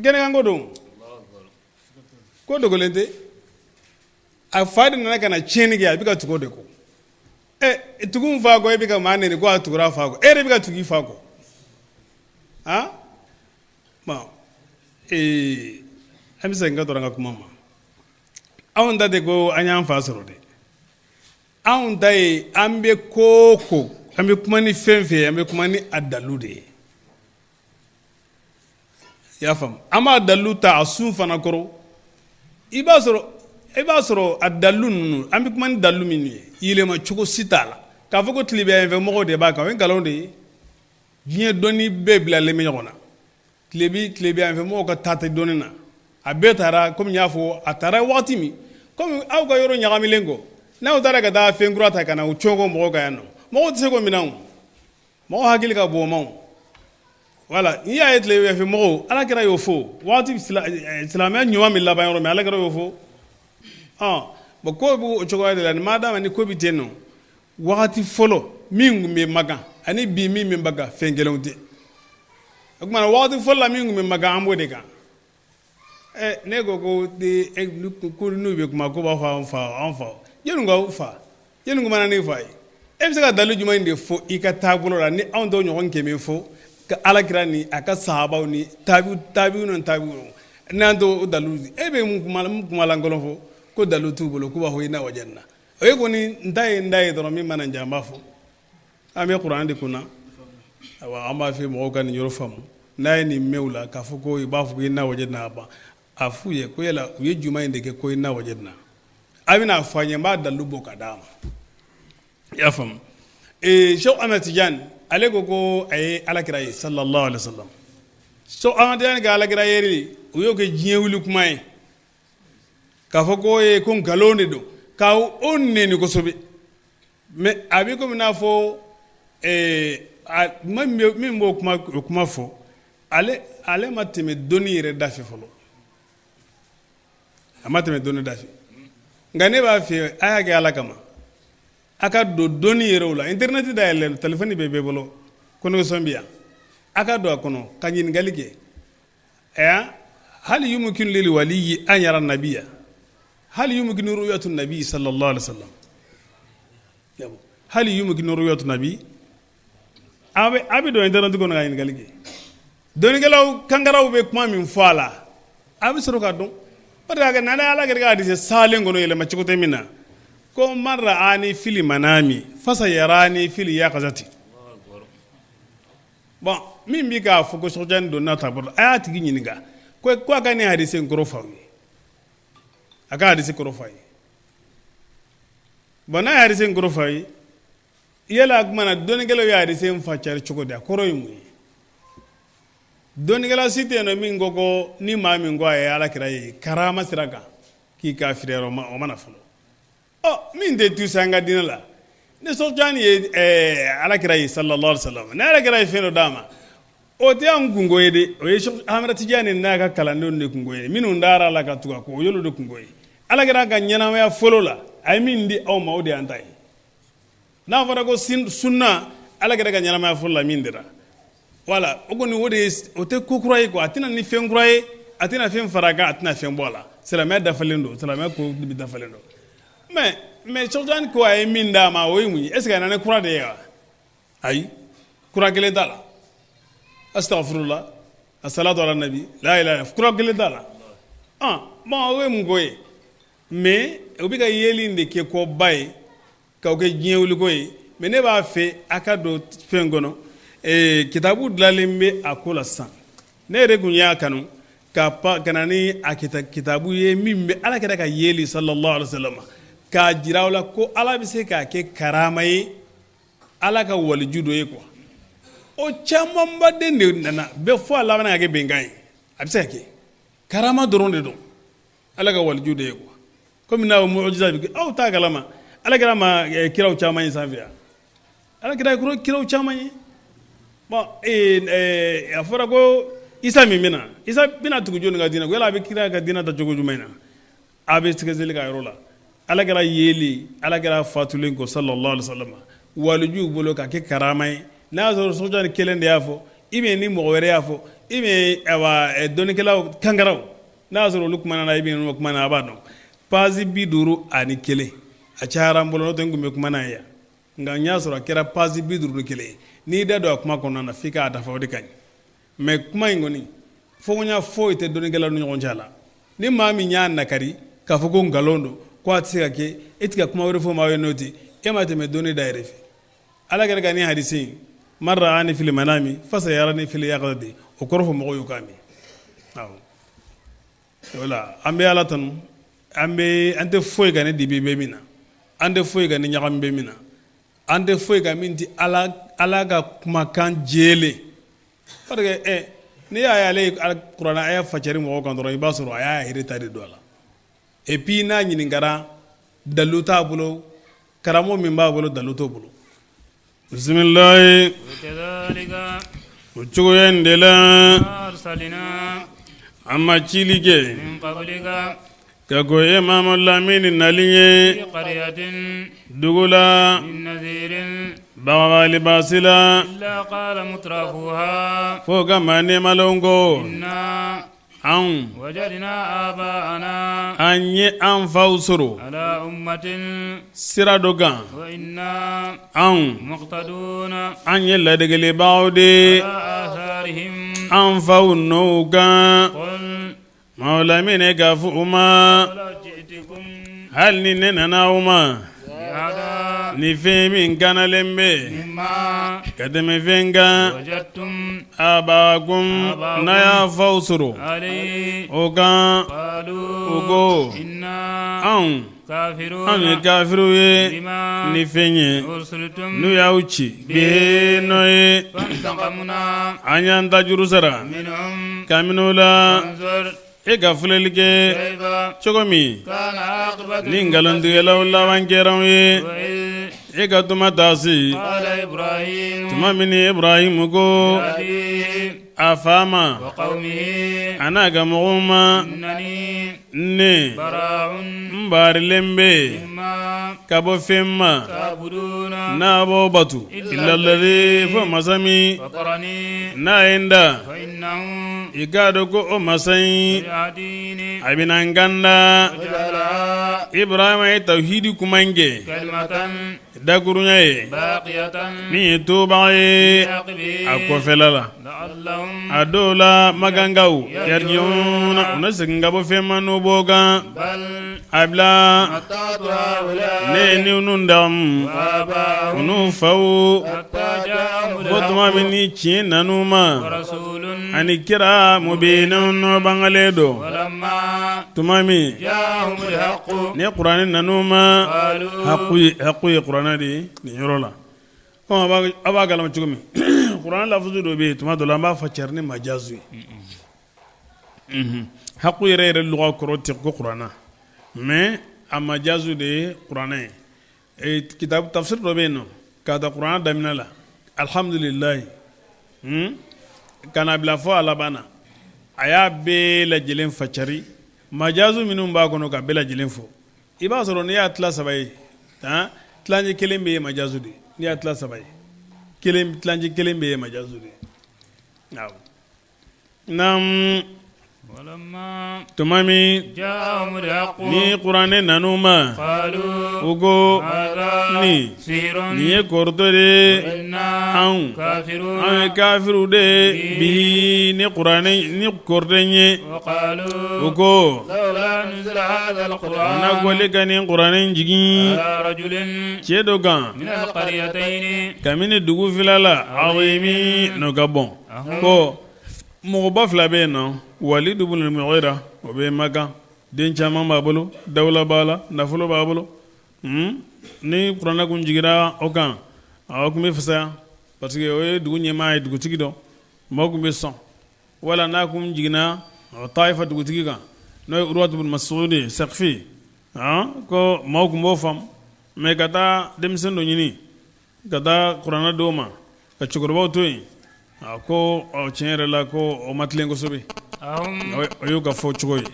gɛnɛkan ko don ko dogolen tɛ a fa de nana ka na tiɲɛni kɛ a bɛ ka tugu o de ko tugu n fa kɔ e bɛ ka maa nɛni ko a tugura a fa kɔ e yɛrɛ bɛ ka tugu i fa kɔ han bon an bɛ segin ka dɔrɔn ka kuma ma anw ta tɛ ko an y'an fa sɔrɔ dɛ anw ta ye an bɛ ko o ko an bɛ kuma ni fɛn fɛn ye an bɛ kuma ni a dalu de ye i y'a faamu an b'a dalu ta a sun fana kɔrɔ i b'a sɔrɔ a dalu ninnu an bɛ kuma ni dalu min ye yɛlɛma cogo si t'a la k'a fɔ ko tile bɛ yan fɛ mɔgɔw de b'a kan o ye nkalon de ye diɲɛ dɔnni bɛɛ bilalen bɛ ɲɔgɔn na tile bɛ yan fɛ mɔgɔw ka taa tɛ dɔnni na a bɛɛ taara komi n y'a fɔ a taara waati min komi aw ka yɔrɔ ɲagamilen kɔ n'aw taara ka taa fɛn kura ta ka na o cɔngɔ mɔgɔw kan yan nɔ mɔgɔw tɛ se k'o minɛ o mɔgɔw hakili ka bon o ma o wala n'i y'a ye tile bɛ yan fɛ mɔgɔw alakira y'o fɔ waati silamɛya ɲuman min laban yɔrɔ min alakira y'o fɔ bon ko b'o cogoya de la maa d'a ma ni ko bɛ ten nɔ wagati fɔlɔ min tun bɛ magan ani bi min bɛ magan fɛn kelenw tɛ o tuma na wagati fɔlɔ la min tun bɛ magan an b'o de kan ne ko ko n'u bɛ kuma ko b'a fɔ an fa yanni k'aw fa yanni ko mana ne fa ye e bɛ se ka dalu jumɛn de fɔ i ka taabolo la ni anw t'o ɲɔgɔn kɛmɛ fɔ ka alakira ni a ka sahabaw ni tabiw n'an t'o dalu e bɛ mun kuma lankolon fɔ ko dalu t'u bolo k'u b'a fɔ i na wajanna o ye kɔni n ta ye dɔrɔn min mana jan an b'a fɔ an bɛ kuran de kunna awa an b'a fɛ mɔgɔw ka nin yɔrɔ faamu n'a ye nin mɛn u la k'a fɔ ko i b'a fɔ ko i na wajanna a ban a f'u ye ko yala u ye juma in de kɛ ko i na wajanna a bɛna fɔ an ye n b'a dalu bɔ ka d'a ma i y'a faamu Sheikh Ahmed Tidiane ale ko a ye alakira ye sallallahu alaihi wa sallam Sheikh Ahmed Tidiane ka alakira yeri u y'o kɛ diɲɛ wuli kuma ye k'a fɔ ko nkalon de don k'o nɛni kosɛbɛ mais a bɛ komi n'a fɔ min b'o kuma fɔ ale ma tɛmɛ dɔnni yɛrɛ da fɛ fɔlɔ a ma tɛmɛ dɔnni da fɛ nka ne b'a fɛ a y'a kɛ ala kama a ka don dɔnni yɛrɛw la internet da yɛlɛ telefɔni bɛ bɛɛ bolo connexion bɛ yan a ka don a kɔnɔ ka ɲininkali kɛ hali yumkinu lil waliyyi an yara nabiyya hali yumkinu ru'yatu nabi sallallahu alaihi wasallam hali yumkinu ru'yatu nabi a bɛ don internet kɔnɔ ka ɲininkali kɛ dɔnnikɛlaw kankaraw bɛ kuma min fɔ a la a bɛ sɔrɔ ka dɔn o de y'a kɛ n'ale ala kɛra k'a dise salen kɔnɔ yɛlɛma cogo tɛ min na ko man ra'ani fil manami fasayarani fil yaqazati bon min bi k'a fɔ ko sɔgɔjani don n'a taabolo a y'a tigi ɲininka ko a ka nin hadise in kɔrɔ f'aw ye a ka hadise kɔrɔ f'a ye bon n'a ye hadise in kɔrɔ f'a ye yala a kumana dɔnnikɛlaw ye hadise in fa cari cogo di a kɔrɔ ye mun ye dɔnnikɛla si tɛ yen nɔ min ko ni maa min ko a ye alakira ye karama sira kan k'i kafiriyara o mana fɔlɔ min tɛ tu san ka diinɛ la ni sɔgɔjani ye alakira ye sallallahu alaihi wa sallam ni alakira ye fɛn dɔ d'a ma o tɛ an kungo ye de o ye Ahmed Tidiane n'a ka kalandenw de kungo ye minnu dara la ka tugu a kɔ o y'olu de kungo ye alakira ka ɲɛnamaya fɔlɔ la ay min di aw ma o de an ta ye n'a fɔra ko sunna ala kɛra ka ɲɛnamaya fɔlɔ la min dira wala o kɔni o de ye o tɛ ko kura ye quoi a tɛna ni fɛn kura ye a tɛna fɛn fara a kan a tɛna fɛn bɔ a la silamɛya dafalen don silamɛya ko bi dafalen don mais sɔgɔsɔgɔni ko a ye min d'a ma o ye mun ye est ce que a nana ni kura de ye wa ayi kura kelen t'a la astaghfirullah assalatu ala nabi la ilaha illallah kura kelen t'a la bon o ye mun ko ye mais o bɛ ka yeli in de kɛ kɔba ye k'aw kɛ diɲɛ wuliko ye mais ne b'a fɛ a ka don fɛn kɔnɔ kitabu dilanlen bɛ a ko la sisan ne yɛrɛ tun y'a kanu ka na ni a kitabu ye min bɛ ala kɛra ka yeli sallallahu alaihi wa sallam k'a jira aw la ko ala bɛ se k'a kɛ karama ye ala ka waliju dɔ ye quoi o camanba den de nana bɛɛ fɔ a laban ka kɛ bɛnkan ye a bɛ se ka kɛ karama dɔrɔn de don ala ka waliju dɔ ye quoi komi n'a mujiza bɛ kɛ aw t'a kalama ala kɛra ma kiraw caman ye sanfɛ yan ala kɛra kiraw caman ye bon a fɔra ko isa min bɛna isa bɛna tugu jɔnni ka diinɛ ko yala a bɛ kira ka diinɛ ta cogo jumɛn na a bɛ sɛgɛsɛgɛli ka yɔrɔ la ala kɛra yeli ala kɛra fatulen ko sallallahu alaihi wa sallam walijuw bolo ka kɛ karama ye n'a y'a sɔrɔ sojani kelen de y'a fɔ ibiyɛn ni mɔgɔ wɛrɛ y'a fɔ ibiyɛn dɔnnikɛlaw kankaraw n'a y'a sɔrɔ olu kumana na ibiyɛn olu kumana a b'a dɔn page 51 a cayara n bolo n'o tɛ n tun bɛ kuma n'a ye yan nka n y'a sɔrɔ a kɛra page 51 ye n'i da don a kuma kɔnɔna na f'i k'a dafa o de ka ɲi mais kuma in kɔni fɔɲɔgɔnya foyi tɛ dɔnnikɛlaw ni ɲɔgɔn cɛ a la ni maa min y'a nakari k'a fɔ ko nkalon don ko a tɛ se ka kɛ e tɛ ka kuma wɛrɛ fɔ maa ye n'o tɛ e ma tɛmɛ dɔnni da yɛrɛ fɛ ala kɛra ka nin hadisi in man ra'ani fil manami fasayarani fil yaqظati o kɔrɔ fɔ mɔgɔw y'o k'a mɛn awɔ voilà an bɛ ala tanu an tɛ foyi ka ne dibi bɛ min na an tɛ foyi ka ne ɲagami bɛ min na an tɛ foyi ka min ti ala ka kumakan jɛlen parce que n'i y'a ye ale kuranɛ a y'a facɛri mɔgɔw kan dɔrɔn i b'a sɔrɔ a y'a yɛrɛ ta de don a la et puis n'a ɲininkara dalilu t'a bolo karamɔgɔ min b'a bolo dalilu t'o bolo bisimilayi o cogoya in de la an ma cili kɛ ka ko e Mamadu Lamini nali ye dugu la bagabali baasi la fo ka maa nɛɛmalenw ko an ye an faw sɔrɔ sira dɔ kan an ye ladegelebaw de an faw n'o kan Mawla Lamini ka fɔ u ma hali ni ne nana u ma ni fɛn min kanalen bɛ ka tɛmɛ fɛn kan abakum n'a y'a faw sɔrɔ o kan o ko anw ye kafiru ye ni fɛn ye n'u y'aw ci bihe n'o ye an y'an ta juru sara kabini o la e ka filɛli kɛ cogo min ni nkalontigɛlaw laban kɛra ye e ka tuma taasi tuma min ni Ibrahim ko a fa ma a n'a ka mɔgɔw ma ne n baarilen bɛ ka bɔ fɛn ma n'a b'o batu ilalladhi fo masa min n'a ye n da i k'a dɔn ko o masa in a bɛna n kanda Ibrahima ye tawhidi kuma in kɛ dakurunya ye min ye tobaga ye a kɔfɛla la a dɔw la magangaw yarjiuna u na segin ka bɔ fɛn ma n'o b'o kan a bila ne ye ninnu dam u n'u faw fo tuma min ni tiɲɛ nanu ma ani kira mubinun n'o bangalen don tuma min ne kuranɛ nanu ma haqqu ye kuranɛ de ye nin yɔrɔ la kɔmi a b'a galama cogo min kuranɛ lafuzu dɔ bɛ yen tuma dɔ la an b'a fɔ cari ni majazu ye haqqu yɛrɛ yɛrɛ lugha kɔrɔ tɛ ko kuranɛ mais a majazu de ye kuranɛ ye kitabu tafsir dɔ bɛ yen nɔ k'a ta kuranɛ daminɛ la alhamdulilayi kana bila fɔ a laban na a y'a bɛɛ lajɛlen facari majazu minnu b'a kɔnɔ ka bɛɛ lajɛlen fɔ i b'a sɔrɔ n'i y'a tila saba ye tilancɛ kelen bɛ ye majazu de n'i y'a tila saba ye tilancɛ kelen bɛ ye majazu de naam ولما tuma min جاءهم الحق ni kuranɛ nan'u ma قالوا u ko هذا nin سحر ye kɔrɔtɔ de ye وإنا anw كافرون ye kafiru de ye bihi ni kɔrɔtɔ ye وقالوا u ko لولا نزل هذا na القرآن gwali ka nin kuranɛ jigin على رجل cɛ dɔ kan من القريتين kabini dugu fila la azimi n'o ka bɔn ko mɔgɔba fila bɛ yen nɔ Walid ibn al-Mughira o bɛ Maka den caman b'a bolo dawula b'a la nafolo b'a bolo ni kuranɛ kun jigira o kan aw tun bɛ fisaya parce que o ye dugu ɲɛmaa ye dugutigi dɔ maaw tun bɛ sɔn wala n'a kun jiginna Taifa dugutigi kan n'o ye Urwatu ibn Mas'ud ye Saqfi ko maaw tun b'o faamu mais ka taa denmisɛn dɔ ɲini ka taa kuranɛ d'o ma ka cɛkɔrɔbaw to yen ko tiɲɛ yɛrɛ la ko o ma tilen kosɛbɛ o y'o ka fɔ cogo ye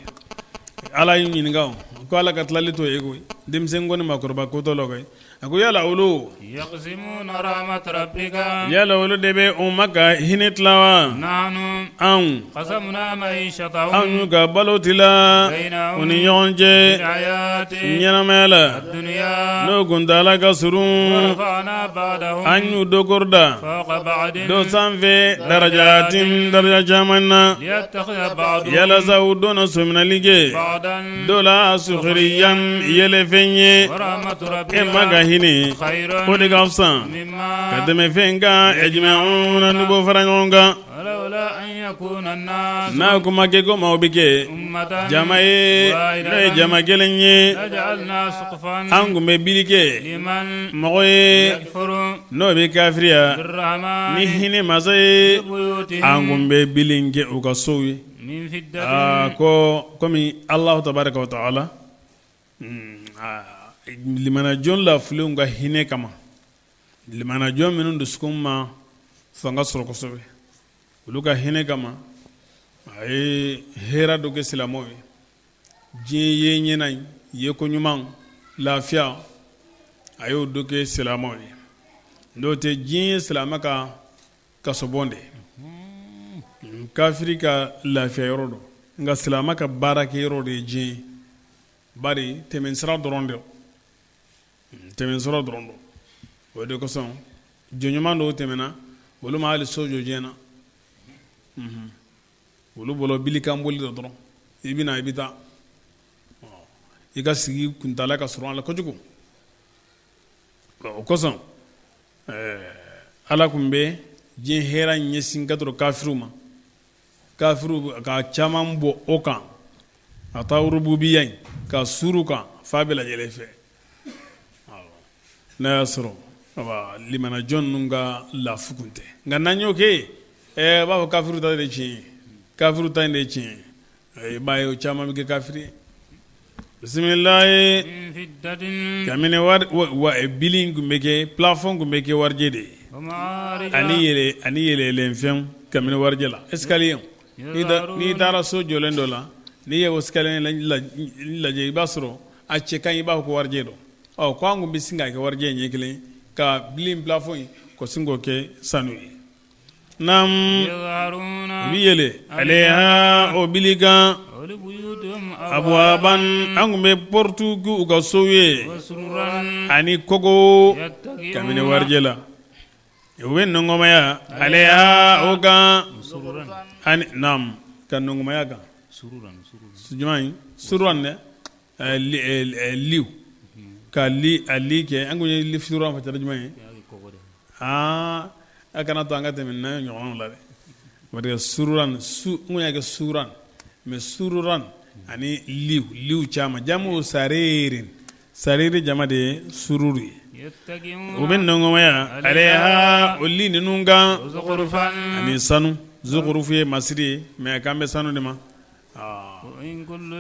ala y'i ɲininka ko ala ka tilali to ye koyi denmisɛn kɔni makɔrɔba kotɔ la koyi a ko yala olu يقسمون رحمة ربك yala olu de bɛ o ma ka hinɛ tila wa نحن anw قسمنا معيشتهم anw y'u ka balo tila u ni ɲɔgɔn cɛ الحياة ɲɛnamaya la الدنيا n'o kuntala ka surun ورفعنا بعضهم an y'u dokorda فوق بعض dɔ sanfɛ darajatin daraja caman na ليتخذ بعضهم yalasa u donna sominali kɛ بعضا dɔ la sukhriyan yɛlɛfɛn ye ورحمة e ma ka ربك hinɛ خير o de ka fisa ka مما tɛmɛ fɛn kan ejma'una ni bɔ fara ɲɔgɔn kan ولولا أن يكون الناس n'a kuma kɛ ko maaw bɛ kɛ أمة jama ye n'o ye jama kelen ye لجعلنا سقفا an kun bɛ bili kɛ لمن mɔgɔ ye يكفر n'o bɛ kafiriya ni بالرحمن hinɛ masa ye an بيوتهم kun bɛ bili kɛ u ka sow ye من فدة ko komi Allahu tabaraka wa ta'ala limanajon la filenw ka hinɛ kama limanajon minnu dusukun ma fanga sɔrɔ kosɛbɛ olu ka hinɛ kama a ye hɛrɛ dɔ kɛ silamɛw ye diɲɛ ye ɲɛna ye ko ɲuman lafiya a y'o dɔ kɛ silamɛw ye n'o tɛ diɲɛ ye silamɛ ka kasobɔn de kafiri ka lafiya yɔrɔ dɔ nka silamɛ ka baara kɛ yɔrɔ de ye diɲɛ bari tɛmɛsira dɔrɔn de tɛmɛsira dɔrɔn do o de kosɔn jɔnɲuman dɔw tɛmɛna olu ma hali so jɔ diɲɛ na olu bɔra bilikan boli dɔ dɔrɔn i bɛ na i bɛ taa i ka sigi kuntala ka sɔrɔ a la kojugu o kosɔn ala tun bɛ diɲɛ hɛrɛ ɲɛsin ka sɔrɔ kafiriw ma kafiriw ka caman bɔ o kan a taa rububiya in ka suru kan f'a bɛɛ lajɛlen fɛ n'a y'a sɔrɔ limanajɔn ninnu ka lafu kun tɛ nka n'an y'o kɛ b'a fɔ kafiriw ta de ye tiɲɛ ye kafiriw ta in de ye tiɲɛ ye i b'a ye o caman bɛ kɛ kafiri ye bisimilayi من فدة kabini bili in tun bɛ kɛ plafɔn tun bɛ kɛ warijɛ de ye ومعارج ani yɛlɛɛlɛnfɛnw kabini warijɛ la escalier n'i taara so jɔlen dɔ la n'i ye o escalier lajɛ i b'a sɔrɔ a cɛ ka ɲi i b'a fɔ ko warijɛ don ko an kun bɛ sin ka kɛ warijɛ ɲɛ kelen ka bili in plafɔn in ko sin k'o kɛ sanu ye naam يظهرون u bɛ yɛlɛ aleha o bili kan ولبيوتهم abuwaban an kun bɛ portu k'u ka sow ye وسررا ani kogo kabini يتقون warijɛ la u bɛ nɔngɔmaya aleha o kan سررا ani naam ka nɔngɔmaya kan سررا jumɛn ye suruan dɛ liw ka a li kɛ an kun ye li suruan fɔ cɛla jumɛn ye a kana to an ka tɛmɛ n'an ye ɲɔgɔn la dɛ parce que suruan n kun y'a kɛ suruan mais suruan ani liw caman jamu sarere jama de ye sururu ye u bɛ nɔngɔmaya aleha o li ninnu kan زخرفا ani sanu zukurufu ye masiri ye mais k'an bɛ sanu de ma وإن كل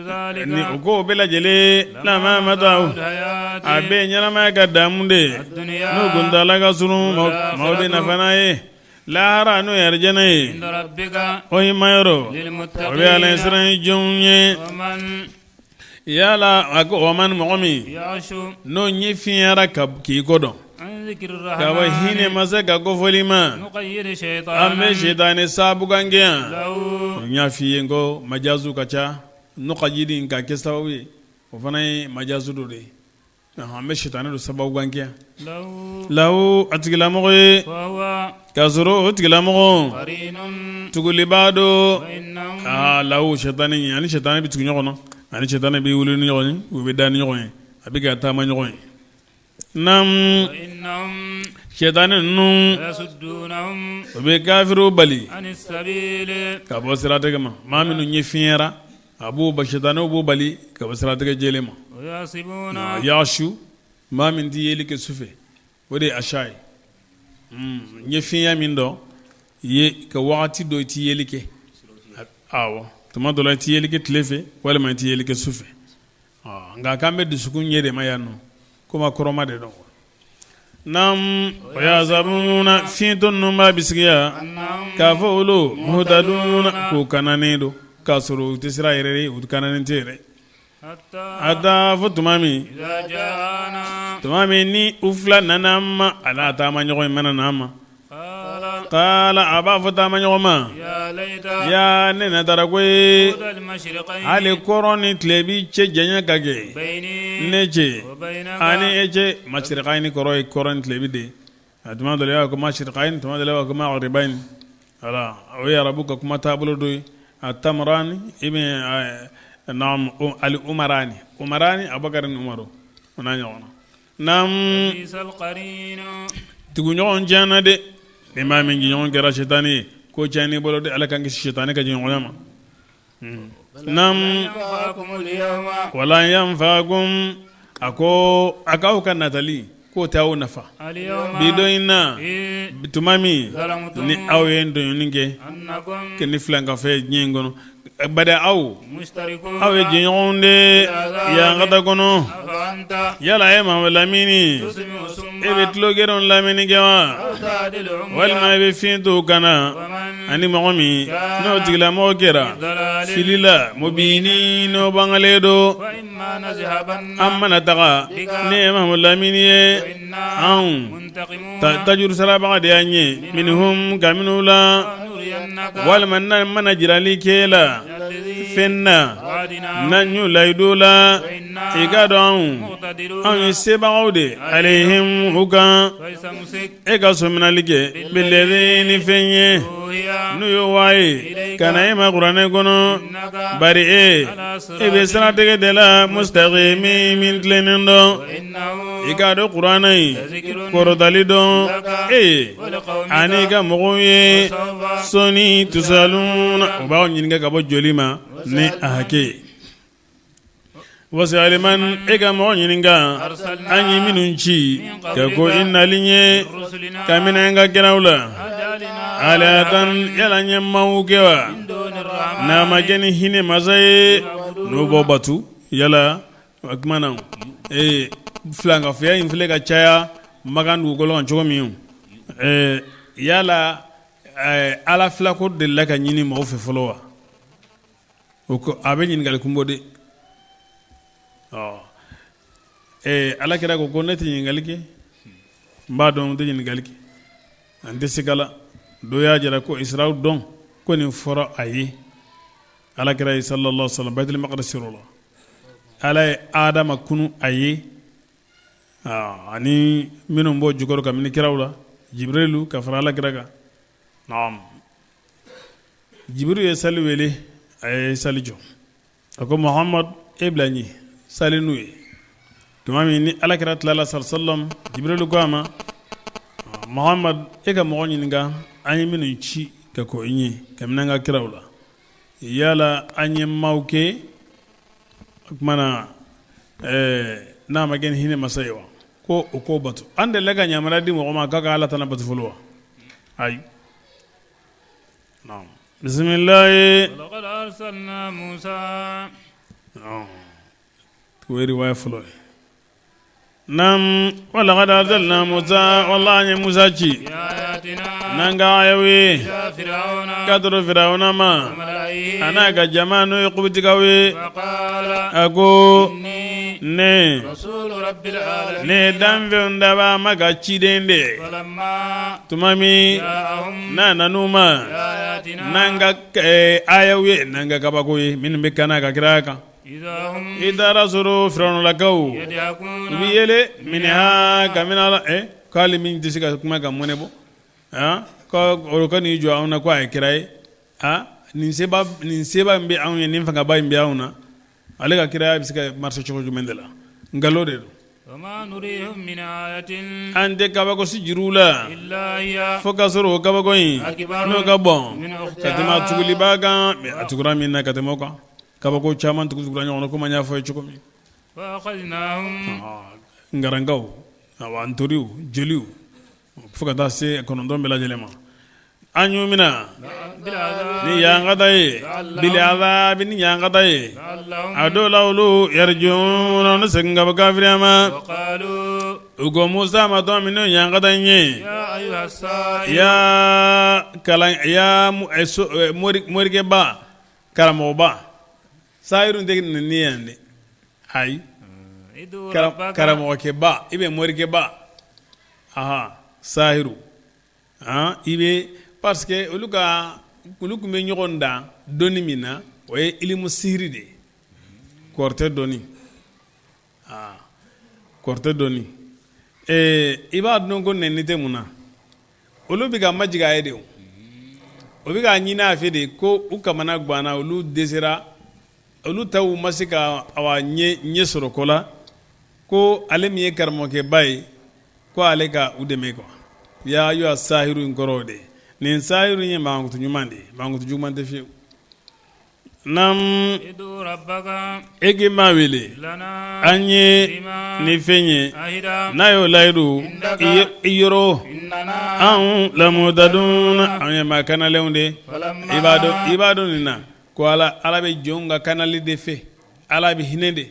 ni o ذلك ko bɛɛ lajɛlen lama mataw الحياة a bɛɛ ɲɛnamaya ka damu de الدنيا n'o kuntala ka surun maaw de nafana ye lahara n'o ye arijana ye عند ربك o ye mayɔrɔ o bɛ ala للمتقين siran jɔnw ye ومن yala ako waman momi يعشو no nyi fiara kab ki kodo عن ذكر ka wa hine الرحمن masa ka ko folima نقيد شيطانا amme shaytani sabu gangiya له nya fiye ngo majazu kacha no qajidi ka ke sababu o fanay majazu do de amme shaytani do sababu gangiya له law atigila mo وهو kasuro atigila mo قرين tuguli bado وإنهم law shaytani yani shaytani bitu nyono ani shaytani bi wulu nyono ube dan nyono abiga tama nyono nam وإنهم shaytani nun يصدونهم ube kafiru bali عن السبيل ka bo sirata ma maminu nye fiera abu ba shaytani bu bali ka bo sirata ga jele ma ويحسبون yashu mamin di yeli ke sufe wode ashai nye fiya min do ye ka wakati do ti yeli ke awo tuma do la ti yeli ke tlefe wala ma ti yeli ke sufe nga kambe dusukun yede ma yanu kuma koroma de do nam ya zabuna fitun numba bisgiya أنهم ka folo muhtaduna ko kanane do kasuru tisra yere ud kanane tere حتى ada futumami إذا جاءنا tumami ni ufla nanama ala ta ma nyoy mananama قال qala aba futama nyoma يا ليت ya ne na daragwe بعد المشرقين ali koroni tlebi che janya kage بيني neche وبينك ani eche mashriqaini koroi koron tlebi de atuma dole ya ko mashriqain tuma dole ya ko maghribain ala o ya rabuka kuma tabulu do atamrani ibn nam al umarani abakar umaru onanya ona nam بئس القرين tugu nyogon jana de imam ngi nyogon gara shetani ko jani bolo de ala kan shetani ka nyogon ma nam ينفعكم اليوم wala yanfaakum ako akaw kan natali ko tawo nafa اليوم bido inna إيه bitumami ظلمتم ni awen do ninge أنكم ke ni flanka fe nyengono bada aw مشتركون awe jingonde ya ngata kono أفأنت yala e ma lamini تسمع ثم e betlo geron lamini gewa أو تعدل wal عميا ma be fintu kana ومن ani momi no tigla mo gera ضلال filila mubini no bangaledo وإما نذهبن amma nataga ne ma lamini ye فإنا an منتقمون tajur saraba de anye minhum kaminula ونرينك wal man mana jirali kela الذي fenna وعدنا nanyu laidula وإنا igado an مقتدرون sebagaude alaihim ukan فليس مسك e ka sominalige billadhini fenye هي nuyo waye kana ima qur'ane kono إنك bari e be sanatege de la mustaqimi min tlenendo وإنه igado qur'ane لذكر korodalido e ولقومك ani ga mogoye وسوف soni tusaluna ubawo nyinga kabo jolima ne ahake wasaliman ega mo nyinga anyi minunchi kako innalinye رسلنا kamina nga gerawla أجعلنا alatan yala nyamau gewa من دون الرحمن na mageni hine mazaye no bobatu yala akmana flanga fya infle ka chaya magandu golon chomi yala ala flako de la ka nyini mo fe folowa ko abe nyin gal kumbode ala kira ko gonati nyin galike mbado de nyin galike ande sigala do ya jara ko israel don ko ni foro ayi ala kira sallallahu alaihi wasallam baitul maqdis sirullah ala adama kunu ayi ani minum bo jugoro kam ni kirawla jibrilu ka fara ala kira ga naam jibril ya sali wele ay sali jo ko muhammad iblani sali nuye tumami ni ala kira sallallahu alaihi wasallam jibril ko ama muhammad e ka mo nyinga anyi minu ci ka ko inyi kam nanga kirawla yala anyi mauke mana na magen hine masayewa ko batu ande lega nyamara di mo ma kaka ala tan batu fulwa ay naam bismillah ولقد أرسلنا موسى ويري واي فلو نعم ولقد أرسلنا موسى والله يا موسى جي بآياتنا آياتنا nanga ayawe إلى فرعون kadro firauna ma وملئه anaka jamanu yuqbitikawe فقال ako إني ne رسول رب العالمين ne danve ndaba maka chidende فلما tumami جاءهم na nanuma بآياتنا nanga ayawe nanga kabakoye min bekana ka kiraka إذا هم idha rasulu firauna lakau يضحكون ubiyele minha kamina kali min disika kuma ga monebo ko oroka ni jo awna ko ay kirai nin seba mbi awnya nin fanga bay mbi awna ale ga kirai bisika marché choko jumendela ngalode do وما نريهم من آية ande kaba ko sijirula إلا هي foka soro kaba ko yin أكبر no ka bon من katima أختها tuguli baga atugura min na katimo ko kaba ko chaman tugula nyono ko manya fo choko mi فأخذناهم ngarangaw awantoriu jeliu foka ta se kono don bela jelema anyumina بالعذاب ni yangada ye bil azab ni yangada ye لعلهم ado lawlu yarjuna nasenga bakafirama وقالوا ugo musa ma to mino yangada nye يا أيها السائل ya kalan ya morike ba karamo ba sairun de ni yande ay ادعوا ربك karamo ke ba ibe morike ba aha sahiru ibe parce que olu kun bɛ ɲɔgɔn dan dɔnni min na o ye ilimu sihiri de ye kɔrɔtɛ dɔnni kɔrɔtɛ dɔnni i b'a dɔn ko nɛni tɛ mun na olu bɛ ka majigin a ye de o bɛ ka ɲini a fɛ de ko u kamana ganna olu dɛsɛra olu taw ma se ka ɲɛ sɔrɔ ko la ko ale min ye karamɔgɔkɛba ye ko ale ka u dɛmɛ quoi ya ayyuha sahiru in kɔrɔ de nin sahiru ye mankutu ɲuman de mankutu juguman tɛ fiyewu nam ادعوا ربك ege ma wele لنا an ye بما ni fɛn ye أهدى n'a y'o layidu i yɔrɔ إننا anw lamutadun an ye maa kanalenw de فلما i b'a dɔn nin na ko ala bɛ jɔnw ka kanali de fɛ ala bɛ hinɛ de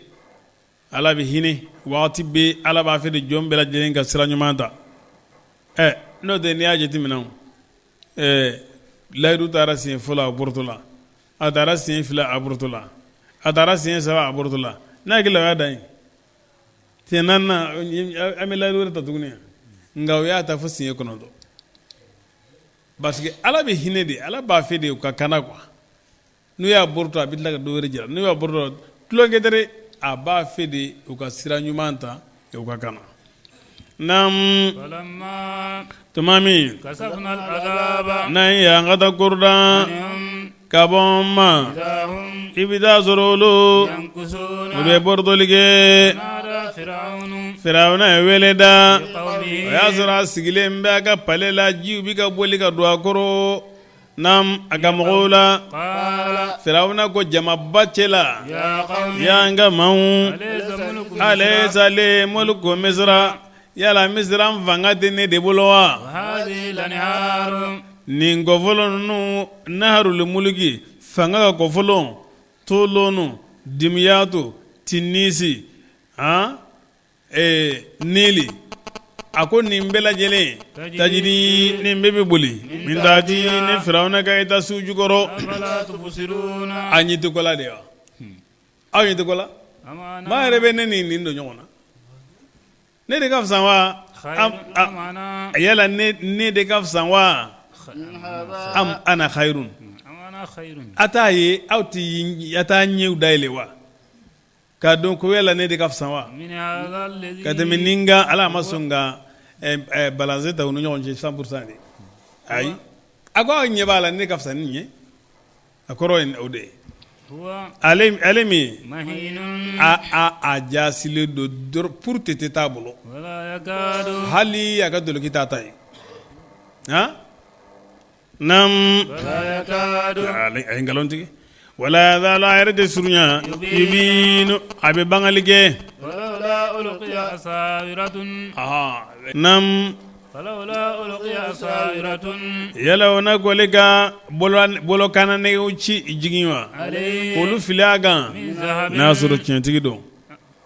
ala bɛ hinɛ wagati bɛ ala b'a fɛ de jɔn bɛɛ lajɛlen ka sira ɲuman ta n'o tɛ n'i y'a jateminɛ layidu taara siɲɛ fɔlɔ a bɔrɔtɔ la a taara siɲɛ fila a bɔrɔtɔ la a taara siɲɛ saba a bɔrɔtɔ la n'a hakili la o y'a dan ye siɲɛ naaninan an bɛ layidu wɛrɛ ta tuguni nka o y'a ta fo siɲɛ kɔnɔntɔn parce que ala bɛ hinɛ de ala b'a fɛ de u ka kana quoi n'u y'a bɔrɔtɔ a bɛ tila ka dɔ wɛrɛ jira n'u y'a bɔrɔtɔ tulonkɛ tɛ dɛ a b'a fɛ de u ka sira ɲuman ta u ka kana nam فلما tuma min كشفنا العذاب n'an ye an ka taa koroda عنهم ka bɔ n ma إذا هم i bɛ taa sɔrɔ olu ينكثون u bɛ bɔrɔtɔli kɛ نادى فرعون firawuna ye wele da o قومه y'a sɔrɔ a sigilen bɛ a ka pale la jiw bɛ ka boli ka don a kɔrɔ nam a ka mɔgɔw la قال firawuna ko jamaba cɛ la يا قوم y'an ka maaw أليس ملك ale sale mɔluko misira yala misira fanga tɛ ne de bolo wa وهذه الأنهار nin kɔfɔlɔ ninnu naharul mulki fanga ka kɔfɔlɔ tolonu dimiyatu tinisi nili a ko nin bɛɛ lajɛlen tajiri nin bɛɛ bɛ boli min taati ne firawuna ka ita su jukɔrɔ أفلا تبصرون a ɲi tɛ ko la de wa aw ɲi tɛ ko la أما maa yɛrɛ bɛ ne nin don ɲɔgɔn na ne de ka fisa wa خير أم أنا yala ne de ka fisa wa am ana khairun أم أنا خير ata ye aw ti ata ɲɛw dayɛlɛ wa k'a dɔn ko yala ne de ka fisa wa من هذا الذي ka tɛmɛ ni n ka ala ma sɔn ka balanse ta u ni ɲɔgɔn cɛ 100% de ayi a ko aw ɲɛ b'a la ne ka fisa ni nin ye a kɔrɔ ye o de ye هو ale min مهين a jaasilen don pour tete t'a bolo ولا يكاد hali a ka doloki t'a ta ye nam ولا يكاد a ye nkalon tigɛ wala yazala a yɛrɛ tɛ surunya yubinu a bɛ bangali kɛ ولولا ألقي أساورة nam فلولا ألقي أساورة yala o na kɔle ka bolo kananɛgɛw ci jigin wa عليه k'olu fili a kan من ذهب n'a y'a sɔrɔ tiɲɛtigi don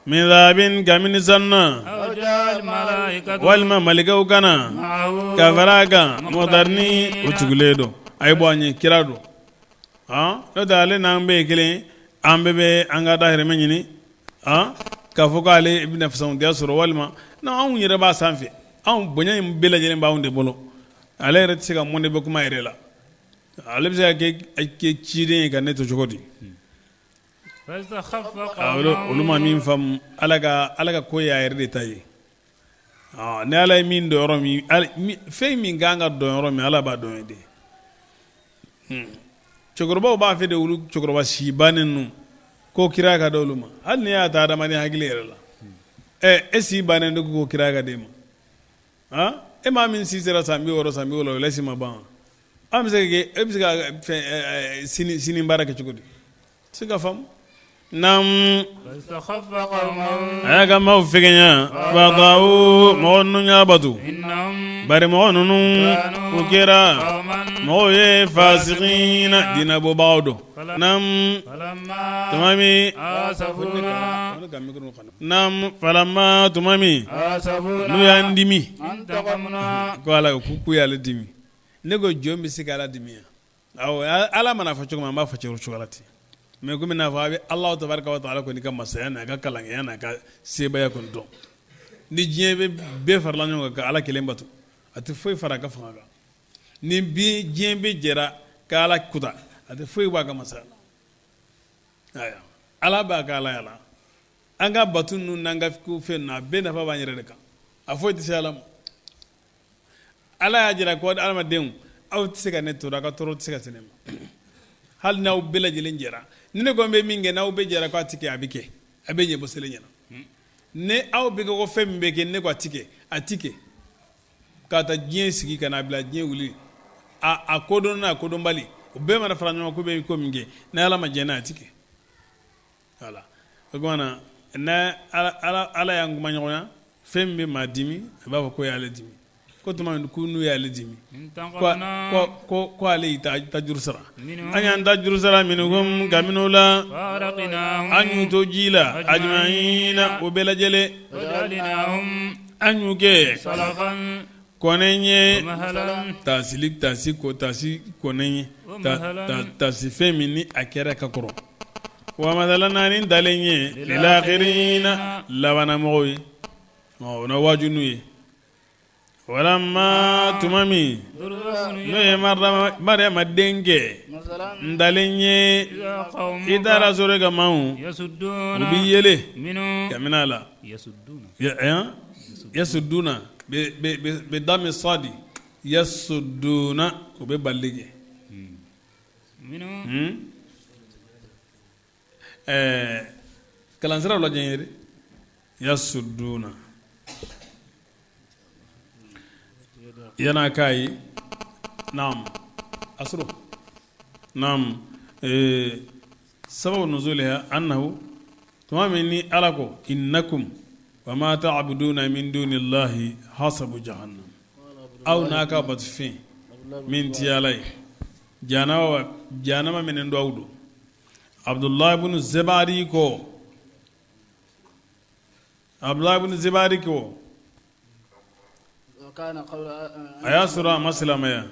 min dhabin gamin sanna أو جاء الملائكة walma malikaw kana معه kafaraga modarni utuguledo ay boanye kirado no dale nan be kelen ambe be anga da herme nyini ka fokale ibn fasan dia soro walma na an yira ba sanfe an bonya be la jelen ba wonde bolo ale ret siga monde be kuma irela ale be ke chire ka neto jogodi فاستخف awlo قومه uluma min fam alaga ko ya yerde tayi ne ala min do yoro fe min ganga do yoro mi ala ba do yede chogorba ba fe de ulu chogorba shi banen ko kira ka do luma hal ne ya ta da mani hagile yerla si banen do ko kira ka de ma ma min si sera sambi woro lesi ma ba am sege sini baraka chogodi siga fam nam فاستخف قومه aga mau figenya badau mo nya batu إنهم bari mo nunu ukira قوما mo ye fasiqina dina bo bawdo nam فلما tumami آسفونا nam falamma tumami آسفونا nu yandimi انتقمنا ko ala ku ya ladimi nego jombi sigala dimi aw ala mana fa chukuma ma fa churu chugalati me gumi na fa Allah tabaraka wa taala ko ni kam masayana ga kalang yana ka sebaya kun do ni jebe be farla nyonga ka ala kelen batu ati foy fara ka fanga ni bi jebe jera ka ala kuta ati foy wa ga masala aya ala ba ka ala yala anga batu nun nanga ku fe na be na fa ba nyere de ka afoy ti salam ala ya jira ko alma den aw tsika ne to daga toro tsika sinema hal naw bela jilen jera nene gombe minge naw be jera ko atike abike abenye bosele nyana ne aw be ko fembe ke ne ko atike kata jien sigi kana bla jien wuli a kodon na kodon bali o be mana franyo ko be ko minge na ala ma jena atike wala ko wana na ala yangu manyoya fembe madimi ba ko ya dimi ko tuma kunu ya dimi ko ale ta jursara anyan ta jursara minhum gaminula فارقناهم anyu to jila ajmaina o belajele وجعلناهم anyu ke سلفا konenye ومهلا tasi konenye tasi femini akera kakoro wa madalana nin dalenye lil akhirina lawana moyi na wajunuye walamma tumami noye maryama denke ndalenye قوم idara sore ga mawu يسدون ubi yele منه kaminala يسدون yasudduna be dami sadi yasudduna ube ballige منه kalansira la jengere yasudduna yana kai nam asro nam sababu nuzuliha annahu tumamini alako innakum wama ta'buduna min dunillahi hasabu jahannam aw naka batfi min tiyalai janama menen do awdo abdullah ibn zabari ko وكان قول aya sura maslama ya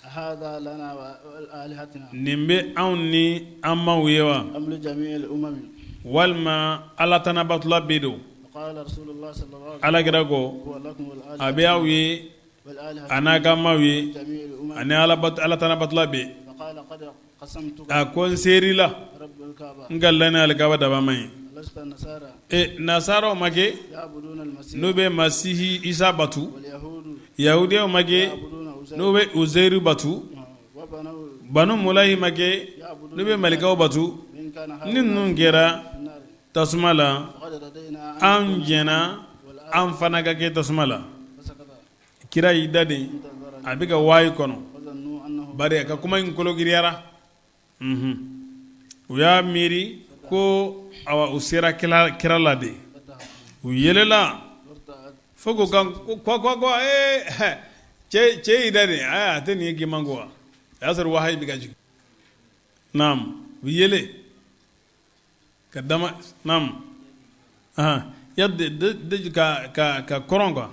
هذا لنا وآلهتنا nimbe awni amma wiyewa أم لجميع الأمم walma ala tanabatula bedo وقال رسول الله صلى الله عليه وسلم ala girago هو لكم والآلهة abe awi والآلهة anaka mawi جميع الأمم ani ala tanabatula be فقال قد قسمتك a kon serila رب الكعبة ngallani alkaba daba mai لست النصارى nasara make يعبدون المسيح nube masihi isa batu واليهود yahudiya make يعبدون عزير nube uzairu batu وبنو banu mulahi make يعبدون nube malikaw batu إن كان nin nun kɛra في النار tasuma la وقد ردينا an jɛna an fana ka kɛ tasuma la فسكت kira y'i da de انتظر a bɛ ka waayi kɔnɔ وظنوا أنه bari a ka kuma in kologiriyara u y'a miiri ko awa u sera kira la de فتح u yelela وارتعد fo ko kan ko cɛ y'i da de a tɛ nin ye giman ko wa a y'a sɔrɔ wahayi bɛ ka jigin naam u yele ka dama naam yadda ka koron quoi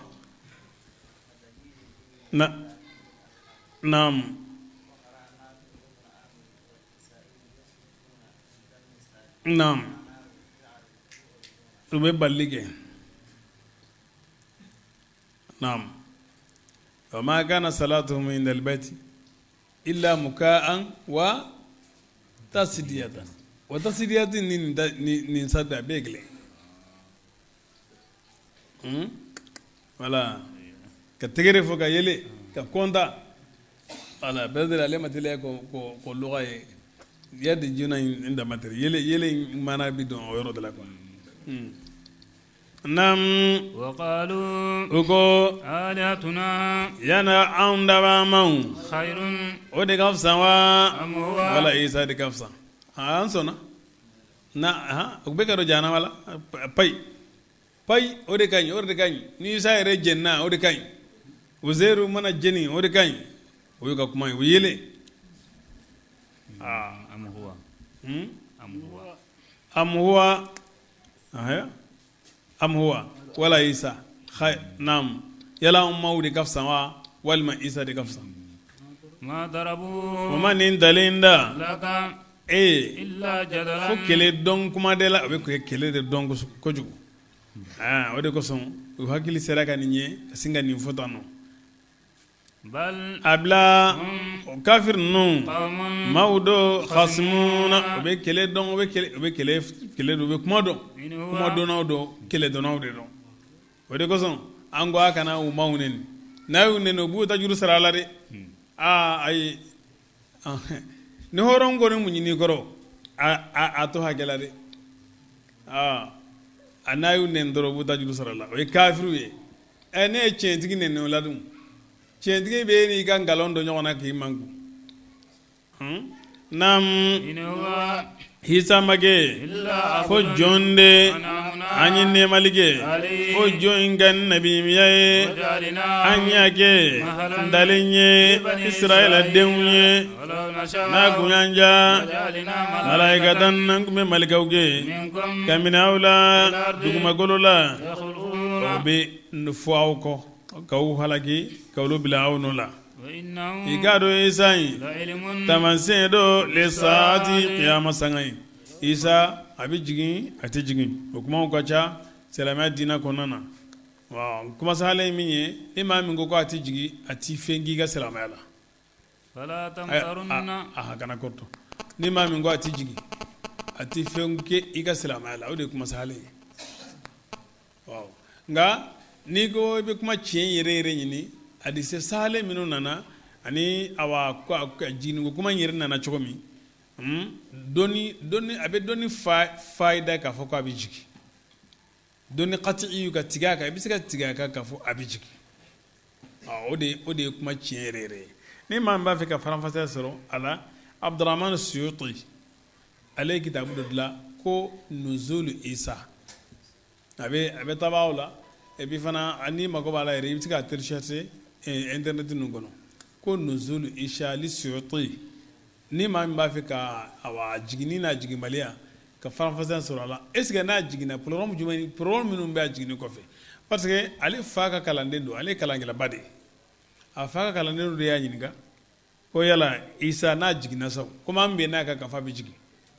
naam naam u bɛ balili kɛ naam wa ma kana salatuhum inda albayti illa muka'an wa tasdiyatan wa tasdiyatin ni sadda begle voilà ka tegere fo ka yele ka konta voilà bedel ale matile ko lugha ye yadda juna inda matere yele mana bi don yoro de la quoi nam وقالوا uko آلهتنا yana andaba mau خير o de kafsa wa أم هو wala isa de kafsa an sona na o be karo jana wala pai o de kanyi ni isa ere jenna o de kanyi uzeru mana jeni o de kanyi o yuka kuma o yele أم هو أم هو am huwa am huwa wala isa nam yala umma de kafsa wa wal ma isa de kafsa ما ضربوه mama nin dalinda لك إلا fo جدلا kele don kuma de la o be ko kele de don ko jugu o de ko son o hakili sera ka ninye singa nin fotano بل abla kafir nun قوم mawdo khasmuna o be kele don o be kele do be kuma don إن kuma هو don do kele don o de don o de ko son ango akana o mawnen na yunen o bu ta juru sara la de ay ni horon goni munyini koro a to hakela de anayu nen doro buta julu sarala o kafiru ye ene chentigi nen no ladum chentigi be ni kan galon do nyona ki mangu nam إن هو hisa mage إلا fo عبد jonde أنعمنا anyi ne malige عليه o joingan nabi miyaye وجعلناه anyake ndalinye israila denye ولو نشاء na gunyanja وجعلنا malaikatan nan kume malikauge منكم kaminaula duguma golola يخلقون be nfo awko kaw halaki kawlo bila awnula وإنه igado isai لعلم tamanse do le saati qiyama sangai isa abi jigin ati jigin o kuma ko cha selama dina konana wa kuma sale minye imam ngo ko ati jigi ati fengi ga selama yala فلا تمترن aha kana korto ni imam ngo ati jigi ati fengi iga selama yala o de kuma sale wow nga ni go be kuma cien yere nyini adi se sale minu nana ani awa ko jini go kuma yere nana chokomi doni abe doni faida ka fo ko abi jigi doni qati'i ka tigaka ibi sika tigaka ka fo abi jigi ode kuma cien yere ni man ba fe ka faranfasa soro ala Abdurrahman Suyuti alayhi kitabu dala ko nuzulu Isa abe tabawla e bi fana ani mago bala yere ibi ka terchete internet nu gono ko nuzulu Isa li Suyuti ni ma ba fe ka awa jigini na jigimalia ka faranfasa soro ala est-ce que na jigina programme jumani programme minnu ba jigini ko fe parce que ale fa ka kalande do ale kalangila bade a fa ka kalande do ya nyinga ko yala Isa na jigina so kuma mbe na ka fa bi jigi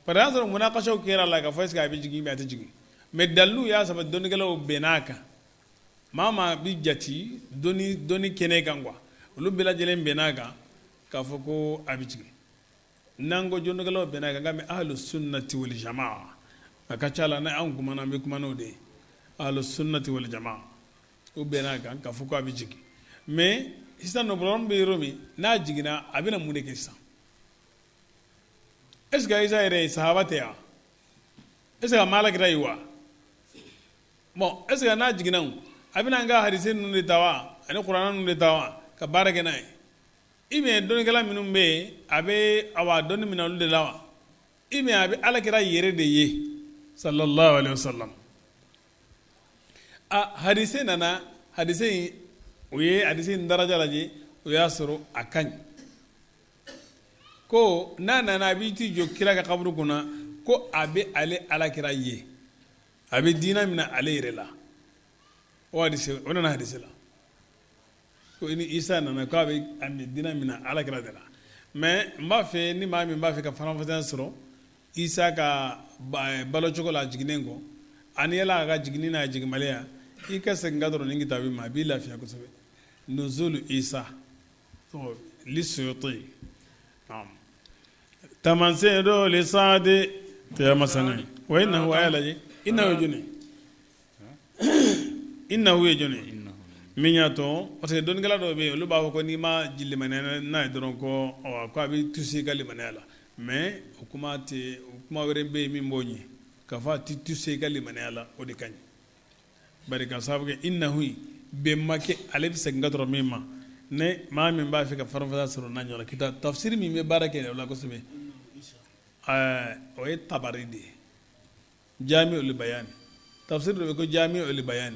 par exemple munaqasha kera la ka fa est-ce que abi jigi ba ta jigi mais dallu ya sabat doni galo benaka mama bi jati doni kene kangwa lu bela jelen benaka ka fo ko abi jigi nango jondo galo benaka ngame ahlus sunnati wal jamaa akachala na an kuma na be kuma no de ahlus sunnati wal jamaa o benaka ka fo ko abi jigi mais isa no blon be romi na jigina abina munde ke sa est-ce que isa ere sahabate ya est-ce que malak raywa bon est-ce que na jigina abina nga hadise nu de tawa ani qur'an nu de tawa ka barake nay ime doni kala minum be abe awa doni minal de lawa ime abe alakira yere de ye sallallahu alaihi wasallam hadise nana hadise oye hadise daraja laje o yasoro akany ko nana na bi ti jo kira ka kabru kuna ko abe ale alakira ye abi dina mina alayre la wana hadisi la ko ini isa nana ko abi ami dina mina ala kira dela mais mba fe ni ma mi mba fe ka faranfatan soro isa ka balo chokola jiginengo ani yala ga jigini na jigmaleya ika senga doro ningi tabi ma bi lafiya ko sobe nuzul isa to lisuyuti tamansedo lisadi qiyama sanani wa innahu ayalaji innahu juni innahu yajuni minyato parce que don gala do be lu ba ko ni ma jilli manena na doron ko ko abi tusi gali manela mais kuma were be mi mboni ka fa tusi gali manela o de kany bari ka sabu ke innahu be make alif senga doro mima ne ma min ba fi ka farfa suru na nyola kita tafsir mi me barake la ko sube o e tabaridi jami'ul bayan tafsir do ko jami'ul bayan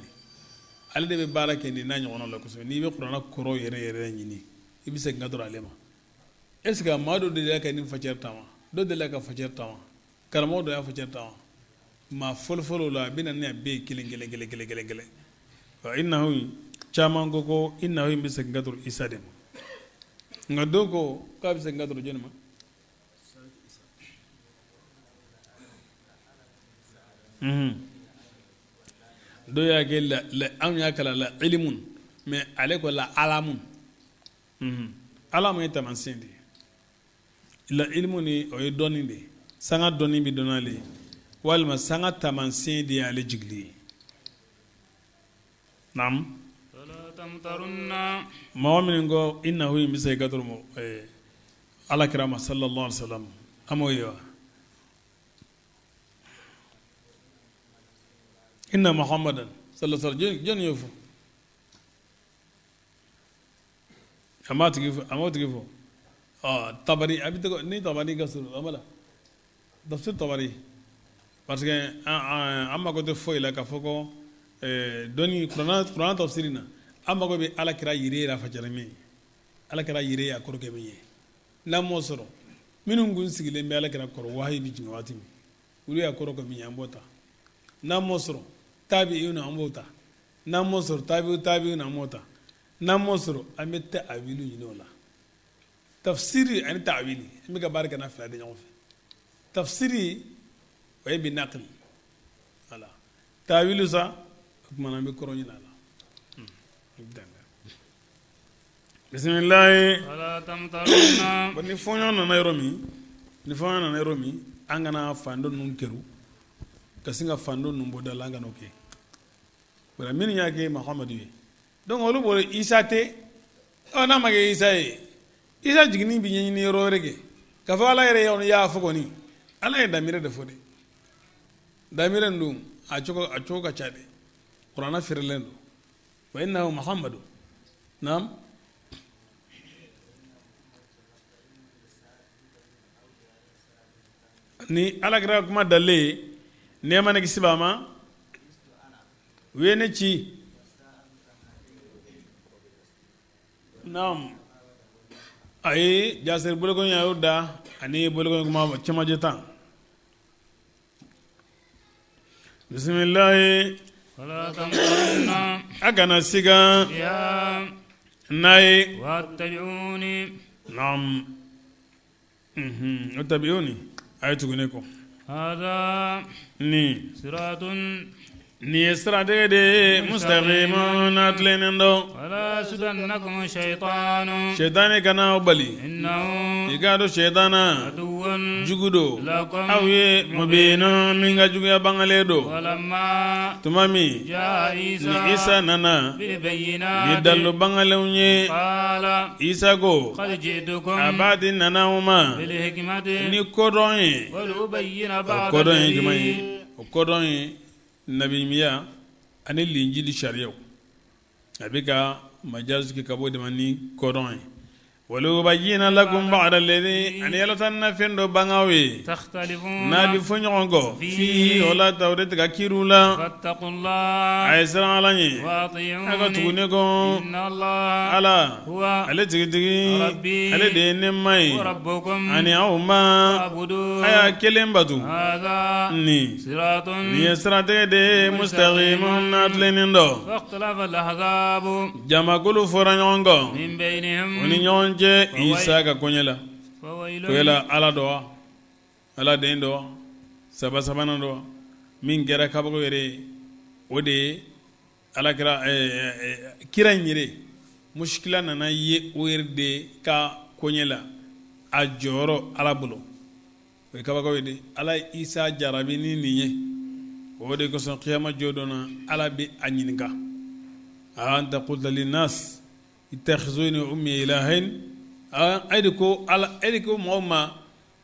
ale de be barake ni na nyola la ko sube ni be qur'ana koro yere nyini ibi senga doro alema est ce que ma do de la ka ni facer tama do de la ka facer tama karamo do ya facer tama ma folfolo la bina ne be kile wa innahu chaman ko innahu bi senga doro isadem ngado ko ka bi senga doro jonima do ya ke la am ya kala la ilmun mais ale ko la alamun alamun est tamansindi la ilmuni o doni de sanga doni bi donale walma sanga tamansindi ale jigli nam fala tamtarunna mawamin go innahu bi say gadru mo ala kirama sallallahu alaihi wasallam amoyo inna muhammadan sallallahu alaihi wasallam jon yofu amati gifo tabari abito ni tabari gasul amala tafsir tabari parce que amma ko de foy la ka foko doni qur'an tafsirina amma ko be ala kira yire ra fajarami ala kira yire ya korke be na mosoro minun gun sigile be ala kira kor wahi bi jingawati ulu ya korko mi ambota na mosoro tabi'una ambota na mosoro tabi'una ambota na mosoro ametta awilu yinola tafsiri ani ta'wili mi ka barka na fila de ñof tafsiri way bi naql wala ta'wilu sa mana mi koroñi na la bismillah wala tamtarunna bani fonyo na nairomi ni fonyo na nairomi angana fando nun keru kasinga fando nun bodala ngano ke wala min yake muhammadu donc olu bolo isa te ona mage isa isa jigni bi nyini ro rege ka fa ala yere yon ya foko ni ala e damire de fode damire ndum a choko ka chade qur'ana firlendo wa innahu muhammadu nam ni ala gra kuma dalle ne mana kisibama wene ci nam ay jasir bulugo yauda ani bulugo kuma chama jetan bismillah wala tamtarunna agana siga ya nay wattabi'uni nam wattabi'uni ayatu guneko hada ni siratun ni sirade de mustaqimun atlenendo wala sudannakum shaytanu kana bali innahu igado shaytana aduwwan jugudo lakum awe mubino minga juguya bangaledo walamma tumami ja ni isa nana bil bayyinati ni dallo bangalewnye qala isa go qad ji'tukum abadi nana uma bil hikmati ni kodonye wal ubayyina ba'da kodonye jumai kodonye nabi miya ani linjili shariyo abika majalus ki kabo de mani kodon وليبين لكم بعد الذي أن يلتن فين بانغوي تختلفون نادي فنيونغو في ولا توريتك كيرولا فاتقوا الله عيسر علاني وأطيعوني أكتونيكو إن الله على هو على تيجي ربي على دين ماي وربكم أني أوما فاعبدوه أيا كلم بدو هذا ني صراط نيسرات دي مستقيم ناتلينندو فاختلف الأحزاب جما كل فرانيونغو من بينهم ونيونجي إيسا كونيلا فويل كويلا على دوا على دين دوا سبا سبانا دوا من غير كابو يري ودي على كرا كيرا يري مشكلة نانا يويردي كا كونيلا أجورو على بلو كابو يدي على إيسا جرابيني نيه ودي كسر قيامة جودنا على بي أنينكا أنت قلت للناس اتخذوني أمي إلهين أيدكو على أيدكو موما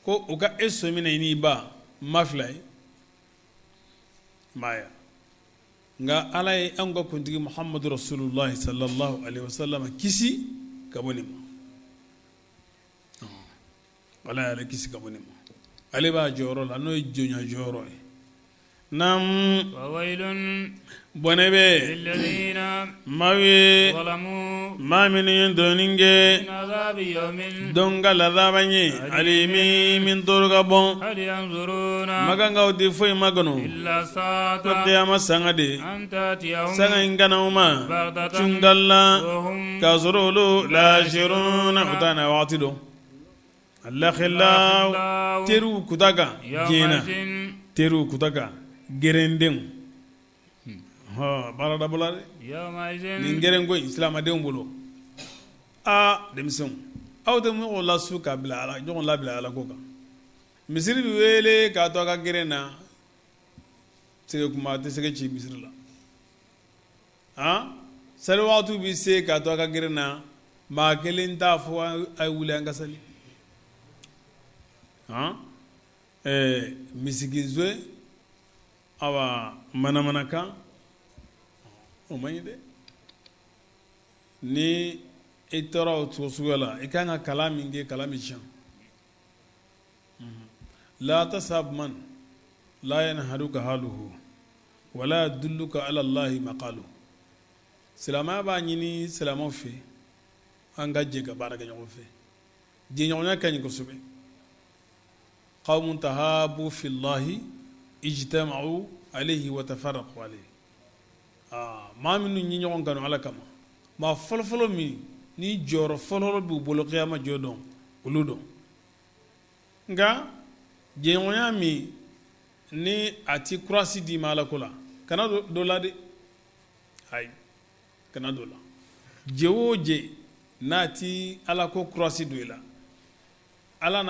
كو أوكا إسو من إنيبا مافلاي مايا nga alay anga kuntigi muhammadu rasulullah sallallahu alaihi wasallam kisi kabonima wala ala kisi kabonima ale ba joro la no jonya joro nam وويل bonebe للذين mawi ظلموا ma min doninge من عذاب يوم donga la dabanye alimi min torga bon هل ينظرون maganga odi foi magano إلا ساعة qiyama sangade أن تأتيهم sanga inganauma بغتة chungalla وهم kazurulu la shiruna utana waqtido allah khillah teru kutaga jena يومئذ teru kutaga gerendeng ha barada bulare يومئذ ni gerengo islam adem bulo a demison awde mu wala suka bila ala jogon la bila ala koka misiri bi wele ka to ka gerena sege kuma te sege ci misiri la ha salawatu bi se ka to ka gerena ma kelen ta fo ay wule nga sali ha misigizwe awa manamanaka o mayde ni itara utosugala ikanga kalami nge kalami chan la tasab man la yanharuka haluhu wala yadulluka ala allah maqalu salama ba nyini salama fe anga jega baraka nyo fe je nyonya kany ko sube qawmun tahabu fi allah ijtama'u alayhi wa tafarraqu alayhi ma minu ñi ñogon kanu ala kama ma folofolo mi ni joro fololo bu bolo qiyama jodon uludo nga jeñoya mi ni ati kurasi di mala kula kana do la de ay kana do la jewoje nati ala ko kurasi do la ala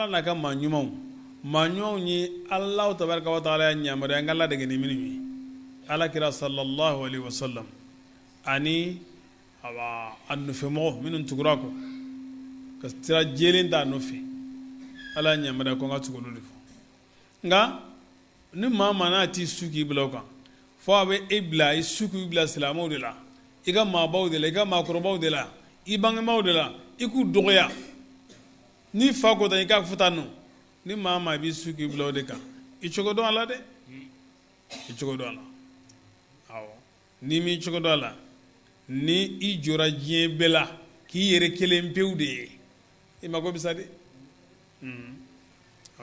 naga manyumaw ni allah tabaraka wa taala nyamare ngalla de ni minimi ala kira sallallahu alaihi wasallam ani awa annufemo minun tugurako kastira jelen da nufi ala nyamada ko ngatu ko lulifo nga ni mama na ti suki bloka fo abe ibla isuki ibla salamu de la iga ma bawde la iga ma kurbaw de la ibang mawde la iku dogoya ni fa ko tan ka futanu ni mama bi suki ibla de ka ichogo do ala de ichogo do ala ni mi cogo do la ni i jora jien bela ki yere kelen pewde e mago bisade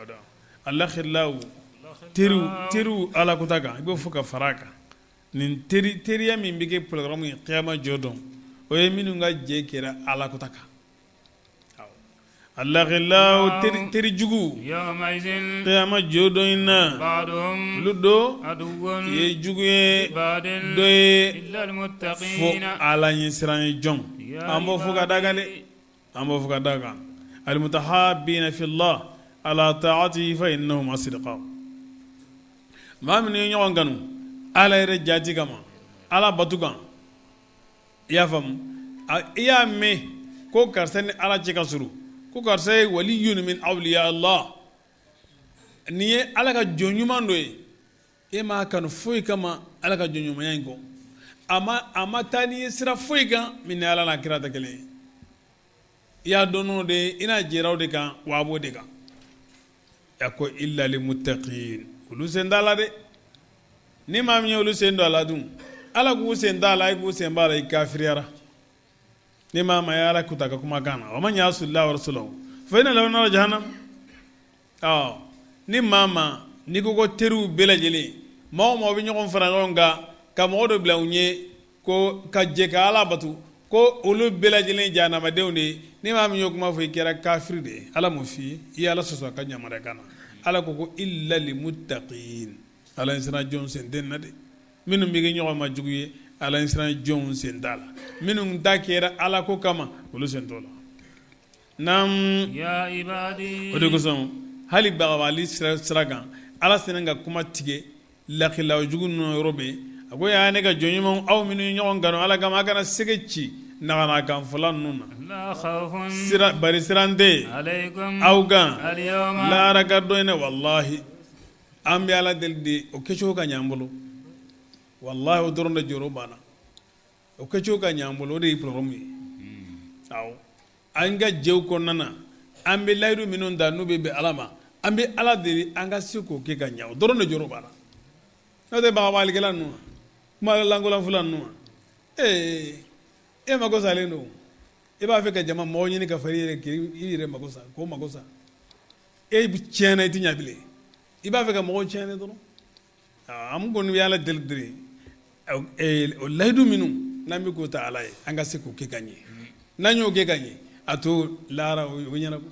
oda allah khillahu teru ala kutaga ibo fuka faraka nin teri ya min bige programme qiyama jodon o ye minu nga je kera ala kutaka allah khillahu teri jugu يومئذ qiyama jodon inna بعضهم ludo عدو ye jugu ye بعض doye إلا fo المتقين ala yin siran jong ambo fuka daga de ambo fuka daga al mutahabbina fi allah ala ta'atihi fa innahum asdiqa ma min yon ganu ala re jati kama ala batuga ya fam ya me ko karsan ala cika suru ko karsay waliyun min awliya allah niye ala ka jonyuma ndoye e ma kan foy kama ala ka jonyuma yango ama tani sira foy kan min ala na kirata kele ya dono de ina jeraw de kan wabo de kan yako illa lil muttaqin ulu sendala de ni ma mi ulu sendo ala dum ala ku sendala ku sembala kafiriyara ni ma ma yala kutaka kuma kana wa man yasullahu wa rasulahu fa inna lahu nar jahannam ni mama ni ko teru belajele maw bi ñogon farangonga ka modo bla unye ko ka je ka ala batu ko ulu belajele janama dewni ni ma mi ñokuma fo kera kafir de ala mo fi ya ala soso ka nyamare kana ala ko illa lil muttaqin ala insana jonsen denna de minum bi ñogon ma juguye ala insana jonsen dala minum dakera ala ko kama ulu sen tola nam ya ibadi o de ko son hali bagawali siragan ala senanga kuma tige lakhila jugun no robe ago ya ne ga jonyuma aw minu nyon gano ala gama kana segeci nagana kan fulan nuna la khawfun sira bari sirande alaykum awgan al-yawma la ragardo ene wallahi ambi ala deldi o kecho ka nyambolo wallahi o doronda joro bana o kecho ka nyambolo de problemi aw anga jew ko nana ambi layru minun da nube be alama ambi ala deri anga siko ke ka nyaw doronda joro bana no de ba wali gelan no ma langolan fulan no e mago sale no e ba fe ka jama mo nyini ka fari ke ire mago sa ko mago sa e bi chene ti nyabile e ba fe ka mo chene do am gon yalla del deri o laydu minu nambi ko ta ala anga siko ke ganye nanyo ke ganye ato lara o nyana ko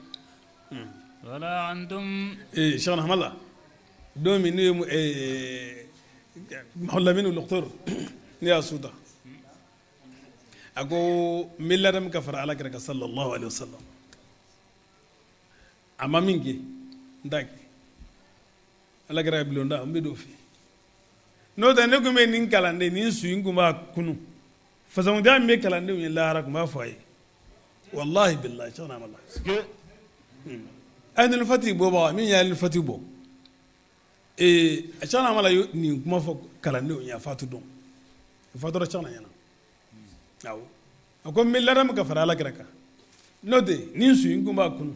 wala antum شيخنا احمد الله دومي نيم محلا منه الدكتور يا سودا اكو ملرم كفر على كرك صلى الله عليه وسلم اما مينجي داك على كرك بلوندا مبدو في نو ده نكو مي نين كالاندي نين سوينغو ما كونو فزون دا مي كالاندي لا راك ما فاي والله بالله شيخنا احمد الله أنا الفتي بابا مين يا الفتي بو عشان عملا ني ما فوق كلامه يا فاتو دون فاتو رشانا يانا أو أكون من لرم كفر على كركا نودي نينسو ينكم باكون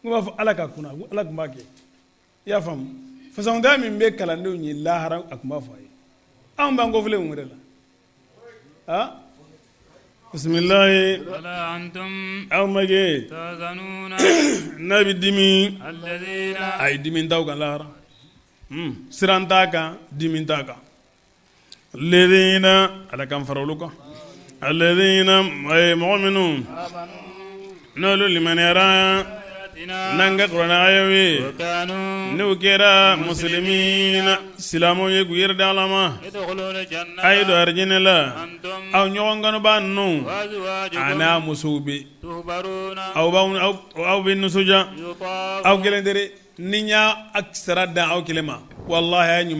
كم فو على كاكونا على كم باكي يا فهم فسون ده من بيك كلامه ني لا هرم أكم بافاي أم بانغو فلي مغرلا ها بسم الله ولا أنتم أو مجيد تظنون نبي دمي الذين أي دمين تاوكا لارا سران تاكا دمين تاكا الذين على كم فرولوكا الذين أي مؤمنون نولو لمن يرى نانغا قرنا ايوي وكانوا نوكيرا مسلمين سلامو يغير دالما يدخلون الجنة ايدو ارجنلا أنتم او نيونغانو بانو وأزواجكم انا مسوبي تهبرون او باون او بنسوجا يطاف او كلندري نينيا اكثر دا او كلمه والله اني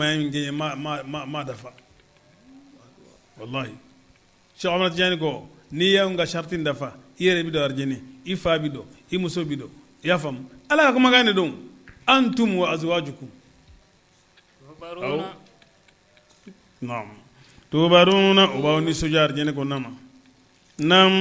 ما دفع والله شو عملت جانكو نيا شرطين دفع يري بيدو ارجني ifa bido imuso bido yafam ala kuma gane don antum wa azwajukum تهبرون naam tubaruna ubawni sujar jene ko nama nam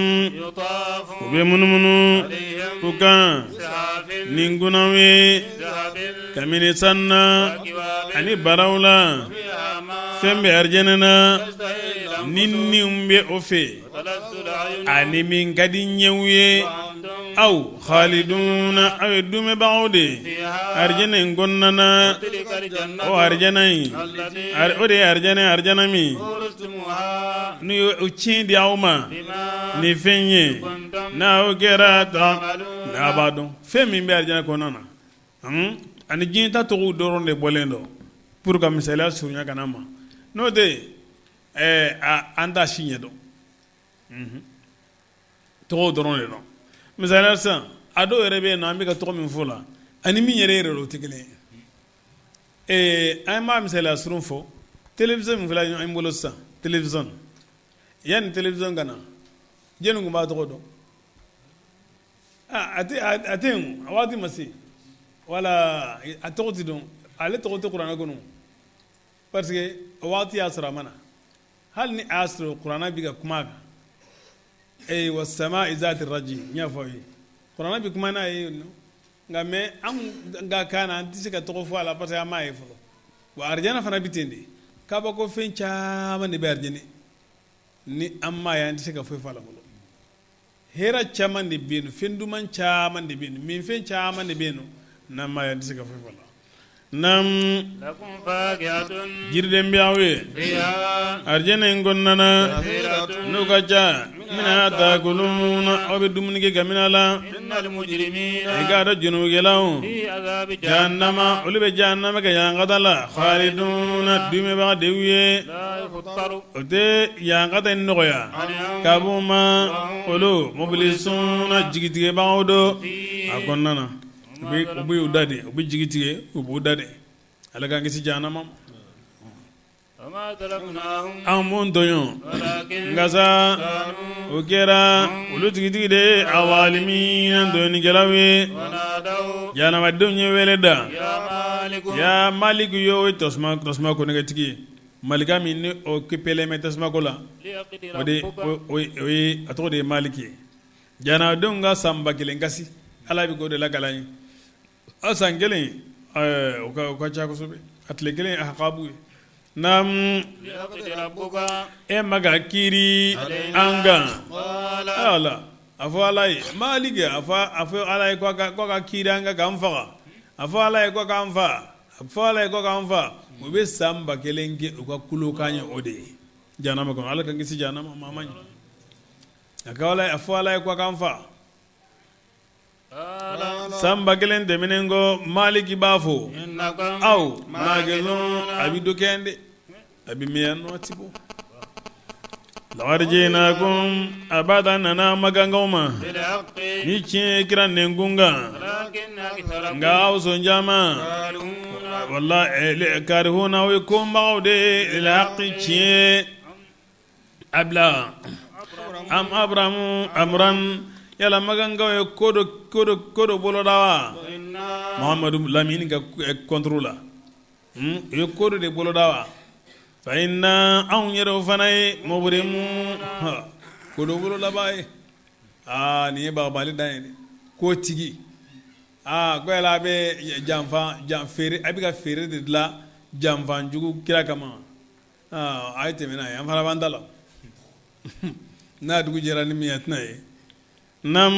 يطاف be munumunu عليهم kuka سحاب ningunawe ذهب kamini sanna كواب ani barawla فيها ماء fembe arjenena تشتهي الأنفس ninni umbe ofe وتلذ الأعين ani min kadi nyewye وأنتم aw khaliduna aw dume bawde فيها arjene gonnana تلك الجنة o arjanai التي o de arjanami أورثتموها ni o cindi awma بما ni fenye كنتم na o gerata تعملون na badon fe min be arjana ko nana ani jinta to doron de bolendo pour que misala sunya kanama no de anda sinye do to doron le no misala sa ado rebe na ambi ka to min fola ani min yere yere ro tikele ay ma misala surun fo television min fala ay mbolo sa television yan television gana jenu nguma to do ate awati masi wala atoti don ale to qur'ana gono parce que awati asra mana hal ni asro qur'ana biga kumaga ay was sama'i zati raji nya fawi Qur'an bi kuma na yi nga me am nga kana antisi ka to fo ala parce que ama fo wa arjana fana bitende ka ba ko fen chama ne be arjani ni amma ya antisi ka fo fala bolo hera chama ne benu fenduman chama ne benu min fen chama ne benu na ma ya antisi ka fo fala nam lakum faqihatun jirden biawe fiha arjana ngonnana kafiratun nukaja mina takuluna obe dumuni ke gaminala innal mujrimina igada junu gelaw fi azabi jahannama ulube jahannama ke yangadala khaliduna dume ba dewiye la yufattaru ote yangata noya kabuma ulu mubilisuna jigitige bawdo akonnana ubi udade ubi jigitige ubi udade alaga ngisi jahannama وما تركناهم amun doyon ولكن ngasa كانوا ukera ulu tigitigi de awalimin doni gelawe ونادوا jahannama dunye weleda يا مالك ya malik yo tosma ko negatigi malika min ne o kepele me tosma ko la ليقضي ode ربك o ato de maliki jana dunga samba kelen kasi ala bi gode la galay asan kelen o ka cha ko sobe atle kelen ahqabu nam ليقضي ربك e maga kiri anga قال ala afo alai maliki afo alai ko ka kiri anga gamfa afo alai ko gamfa afo alai ko gamfa mo be samba kelenge o ka kulo kanya ode janama ko ala kan gisi janama mamanya akawala afo alai ko gamfa قال samba kelen demenengo maliki bafo إنكم aw magelon abido kende abi miyano tibo lawarjinakum abadanana magangoma بالحق ni cin kiran nengunga ولكن أكثركم nga awso njama يعلمون walla karihuna wi kumbawde ilhaqi cin abla am abramu amran yala maganga we kodo bolo dawa إنا muhammadu lamini ga contrôle yo kodo de bolo dawa fa inna an yero fanay mubrimu kodo bolo dawa ni ba bali dane ko tigi ko la be jam fere abiga fere de la jamfa jugu kira kama ay temena ya fara bandala na dugu jerani miyatna nam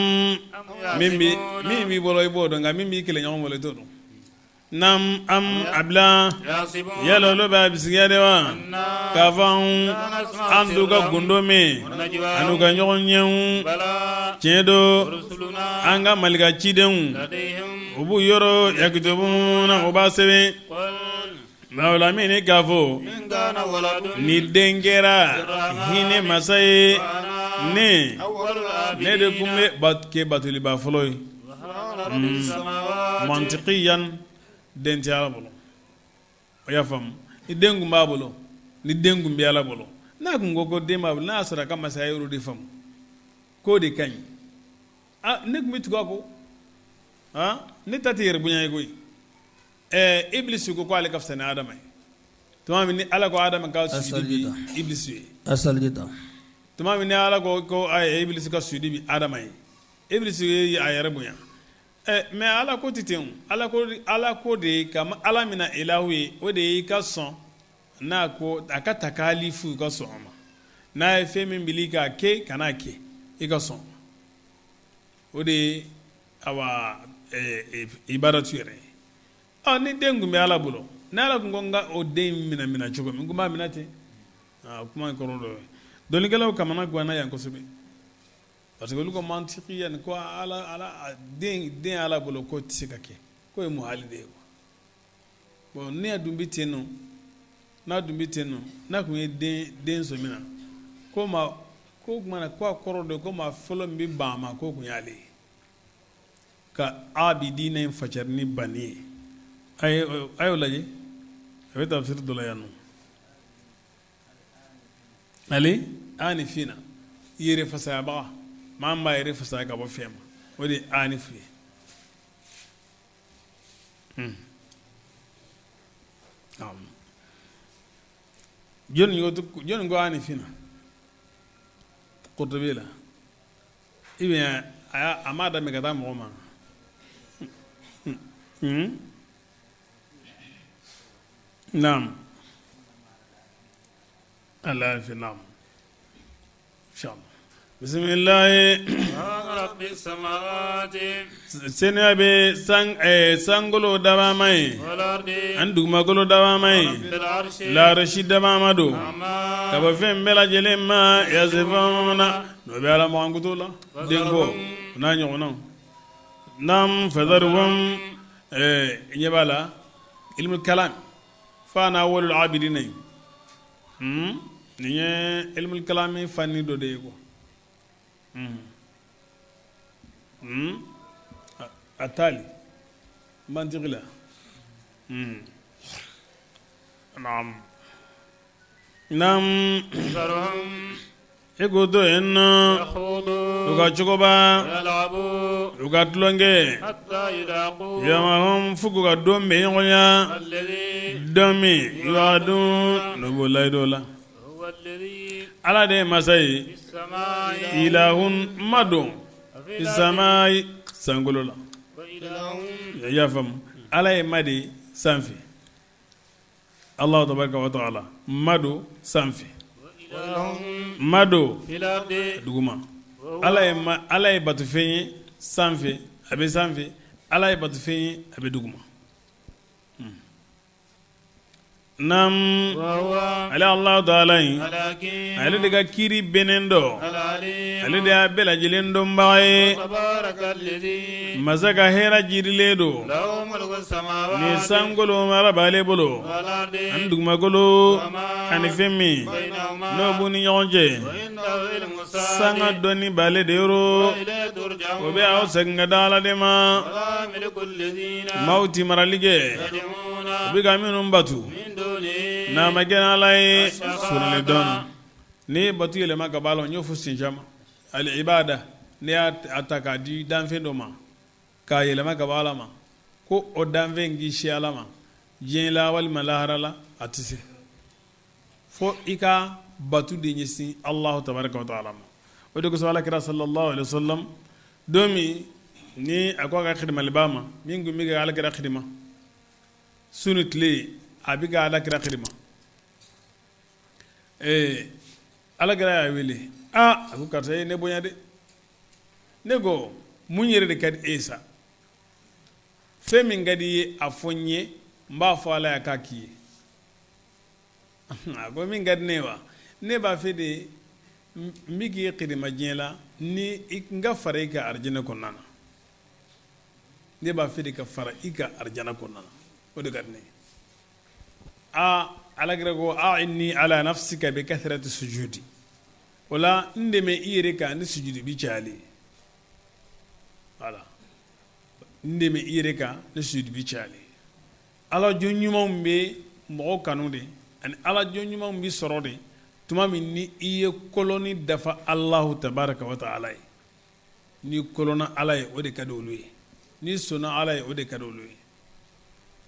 mimi bolo ibodo nga mimi kile nyamo mole todo nam am abla يحسبون yalo lo ba bisigade wa أنا kafan anduga gundome ونجواهم anuga nyonyen بلى chedo رسلنا anga malika chiden لديهم ubu yoro yakutubuna ubasebe قل mawla mini kafo إن كان ولد ni dengera hine masaye ne أول ne الآبدين de kumbe batke batuli ba foloy سبحان رب السماوات mantiqiyan denti ala bolo o ya fam ni dengum ba bolo ni dengum bi ala bolo na ko gogo de ma na sara kama sayru di fam ko de kany nek mit ko ni tatir bunyay goy iblis ko ala kafsana adama tamam ni ala ko adama ka sudi bi iblis asaljita tamam ni ala ko ay iblis ka sudi bi adama iblis yi ayere bunya mais ala ko titen ala ko de kam ala mina ilahu o de ka son na ko aka takalifu ka son ma na fe min bilika ke kana ke i ka son o de awa ibadatu yere ni dengu me ala bulo na ala ko nga o de mina chugo mi nguma mina te kuma ko ro doni gelaw kamana gwana yan ko sube parce que lu ko mantiqiyan ko ala den ala bolo ko tsikake ko e muhalide ko bon ne adumbi teno na ko den so mina ko mana ko korode ko ma folo mbi bama ko yale ka abidina en fajarni bani ayo laje abe tafsir dolayanu ali ani fina yere fasaba mamba yere fasa ka bo fema wodi ani fi jon go ani fina qutbila ibe a ma da me ka taa mɔgɔ ma naam Allah fi naam inshallah bismillah رب السماوات senya be sangolo daba mai والأرض an dugumagolo daba mai بالعرش la rashi daba mado أما ka ba fɛn bɛɛ lajɛlen ma yasifuna no be ala mɔgankutu la denko n'a ɲɔgɔnnaw nam fadaruhum ɲɛ b'a la ilmu kalam fa na walul abidina nin ye ilmu kalami fanni dɔ de ye ko التالي منطق له نعم نعم ذرهم يقول إن يخوضوا يقاتشكوبا ويلعبوا يقاتلونجي حتى يلاقوا يومهم فوقوا دوم بينغنيا الذي دومي يوعدون نبولا يدولا هو الذي على دي مساي في السماء إله مدو في السماء سانغولولا وإله يا فهم على مدي سانفي الله تبارك وتعالى مدو سانفي وإله mado في الأرض duguma ala ye batu fɛn ye sanfɛ a bɛ sanfɛ ala ye batu fɛn ye a bɛ duguma nam وهو ale Allah taala in الحكيم ale de ka kiiri bɛnnen dɔ العليم ale de y'a bɛɛ lajɛlen dɔnbaga ye تبارك الذي masa ka hɛrɛ jirilen don له ملك ni السماوات sankolo mara b'ale bolo والأرض ani dugumakolo ani fɛn min بينهما n'o b'u ni ɲɔgɔn cɛ وعنده علم sanga الساعة dɔnni b'ale de yɔrɔ وإليه o ترجعون bɛ aw segin ka da ala de ma ولا ملك الذين maaw ti marali kɛ يدعون u bɛ ka minnu batu من دونه n'a ma kɛ ni ala ye suruli dɔn ni batu yɛlɛma ka b'a la n y'o fɔ sen caman ali ibada ne y'a ta k'a di danfɛn dɔ ma k'a yɛlɛma ka bɔ ala ma ko o danfɛn k'i si ala ma diɲɛ la walima lahara la a tɛ se fo i ka batu de ɲɛsin alahu tabaraka wa taala ma o de kosɔn alakira sallallahu alaihi wa sallam don min ni a ko a ka xidimaliba ma min tun bɛ ka alakira xidima su ni tile a bɛ ka alakira xidima alakira y'a wele a ko karisa ye ne bonya dɛ ne ko mun yɛrɛ de ka di e sa fɛn min ka di ye a fɔ n ye n b'a fɔ ala ya k'a k'i ye a ko min ka di ne ye wa ne b'a fɛ de n bɛ k'i xidima diɲɛ la ni n ka fara i ka arijinɛ kɔnɔna na ne b'a fɛ de ka fara i ka arijinɛ kɔnɔna na o de ka di ne ye alakira ko a'inni ala nafsika bi kathrati sujudi wala n dɛmɛ i yɛrɛ kan ni sujudi bi cayali voilà n dɛmɛ i yɛrɛ kan ni sujudi bi cayali ala jɔn ɲumanw bɛ mɔgɔ kanu de ani ala jɔn ɲumanw bɛ sɔrɔ de tuma min ni i ye koloni dafa alahu tabaraka wa ta'ala ye ni kolonna ala ye o de ka di olu ye ni sɔnna ala ye o de ka di olu ye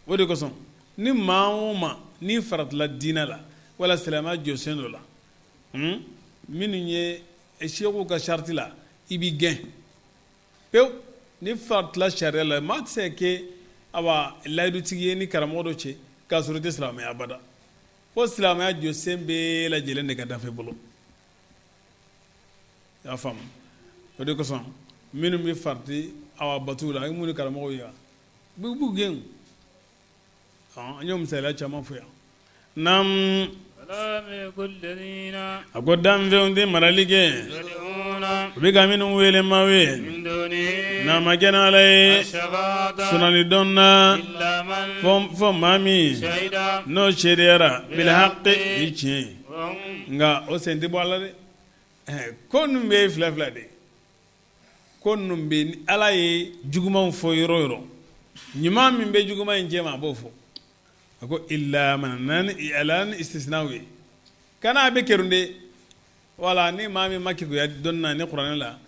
o de kosɔn ni maa o maa ni faratila diinɛ la wala silamɛya jɔsen dɔ la minnu ye seku ka sariti la i b'i gɛn pewu ni faratila sariya la maa tɛ se ka kɛ layidutigi ye ni karamɔgɔ dɔ cɛ k'a sɔrɔ i tɛ silamɛya abada fo silamɛya jɔsen bɛɛ lajɛlen de ka dafe bolo i y'a faamu o de kosɔn minnu bɛ farati batuw la a ye mun ni karamɔgɔw ye b'u gɛn an y'o misaliya caman fɔ yan naam ولا ملك الذين a ko danfɛnw tɛ marali kɛ يدعون u bɛ ka minnu wele maaw ye من دونه n'a ma kɛ ni ala ye الشفاعة sunali dɔn na إلا من fɔ maa min شهد n'o seedeyara bilhaqi ni tiɲɛ وهم nka o sen tɛ bɔ a la dɛ ko ninnu bɛ fila fila de ko ninnu bɛ ni ala ye jugumanw fɔ yɔrɔ o yɔrɔ ɲuman min bɛ juguman in cɛ ma a b'o fɔ a ko illa man nani ala ni istisnaw ye kana a bɛ kɛrunde wala ni maa min ma kekuya dɔnni na ni kuranɛ la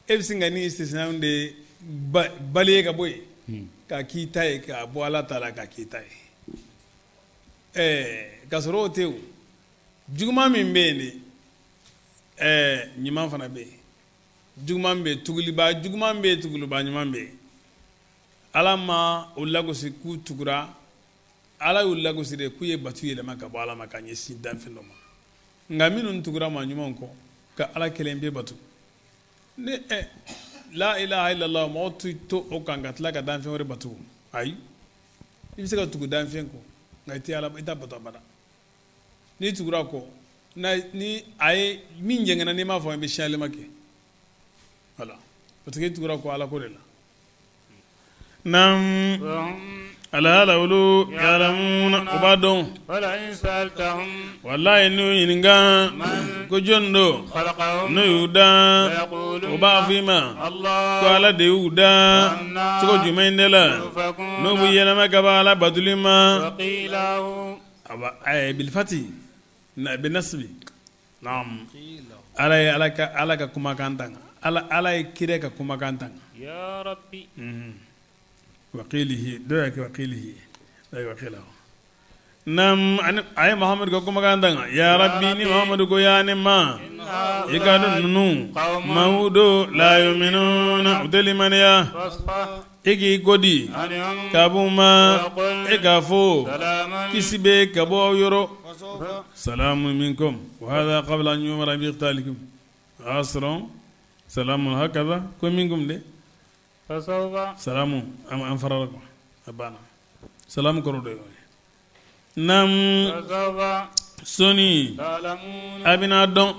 e bɛ sin ka ni istisnaw de bali ye ka bɔ yen k'a k'i ta ye k'a bɔ ala ta la k'a k'i ta ye ka sɔrɔ o tɛ o juguman min bɛ yen de ɲuman fana bɛ yen juguman be tuguliba juguman be tuguluba ɲuman be ala ma o lagosi k'u tugura ala y'u lagosi de k'u ye batu yɛlɛma ka bɔ ala ma ka ɲɛsin danfɛn dɔ ma nka minnu tugura ma ɲuman kɔ ka ala kelen pe batu ne la ilaha illallah mɔgɔ tu to o kan ka tila ka danfɛn wɛrɛ batu ayi i bɛ se ka tugu danfɛn kɔ nka i tɛ batu abada n'i tugura kɔ ni a ye min jɛngɛnna n'i m'a fɔ i bɛ siyɛlɛma kɛ voilà parce que i tugura kɔ ala ko de la naam alhala olu yalamuna o b'a dɔn ولئن سألتهم wallahi n'u ɲininka ko jɔn do n'u y'u da o b'a fɔ i ma الله ko ala de y'u da cogo jumɛn de la n'u bɛ yɛlɛma ka bɔ ala batuli ma وقيل له bilfati binasbi naam ala ye ala ka kumakan tan ala ye kira ka kumakan tan يا ربي وقيله دو يك وقيله لا وقيله نعم أي محمد كو كما كان يا ربي ني محمد كو يا نما يكادو نونو مودو لا يؤمنون ودل من يا إيكي كودي عنهم كابوما إيكافو سلاما كسبي كابو يورو سلام منكم وهذا قبل أن يؤمر بقتالكم أسرون سلام هكذا كم منكم ده فسوف salamu am fararako abana salamu korode nam فسوف soni تعلمون abina don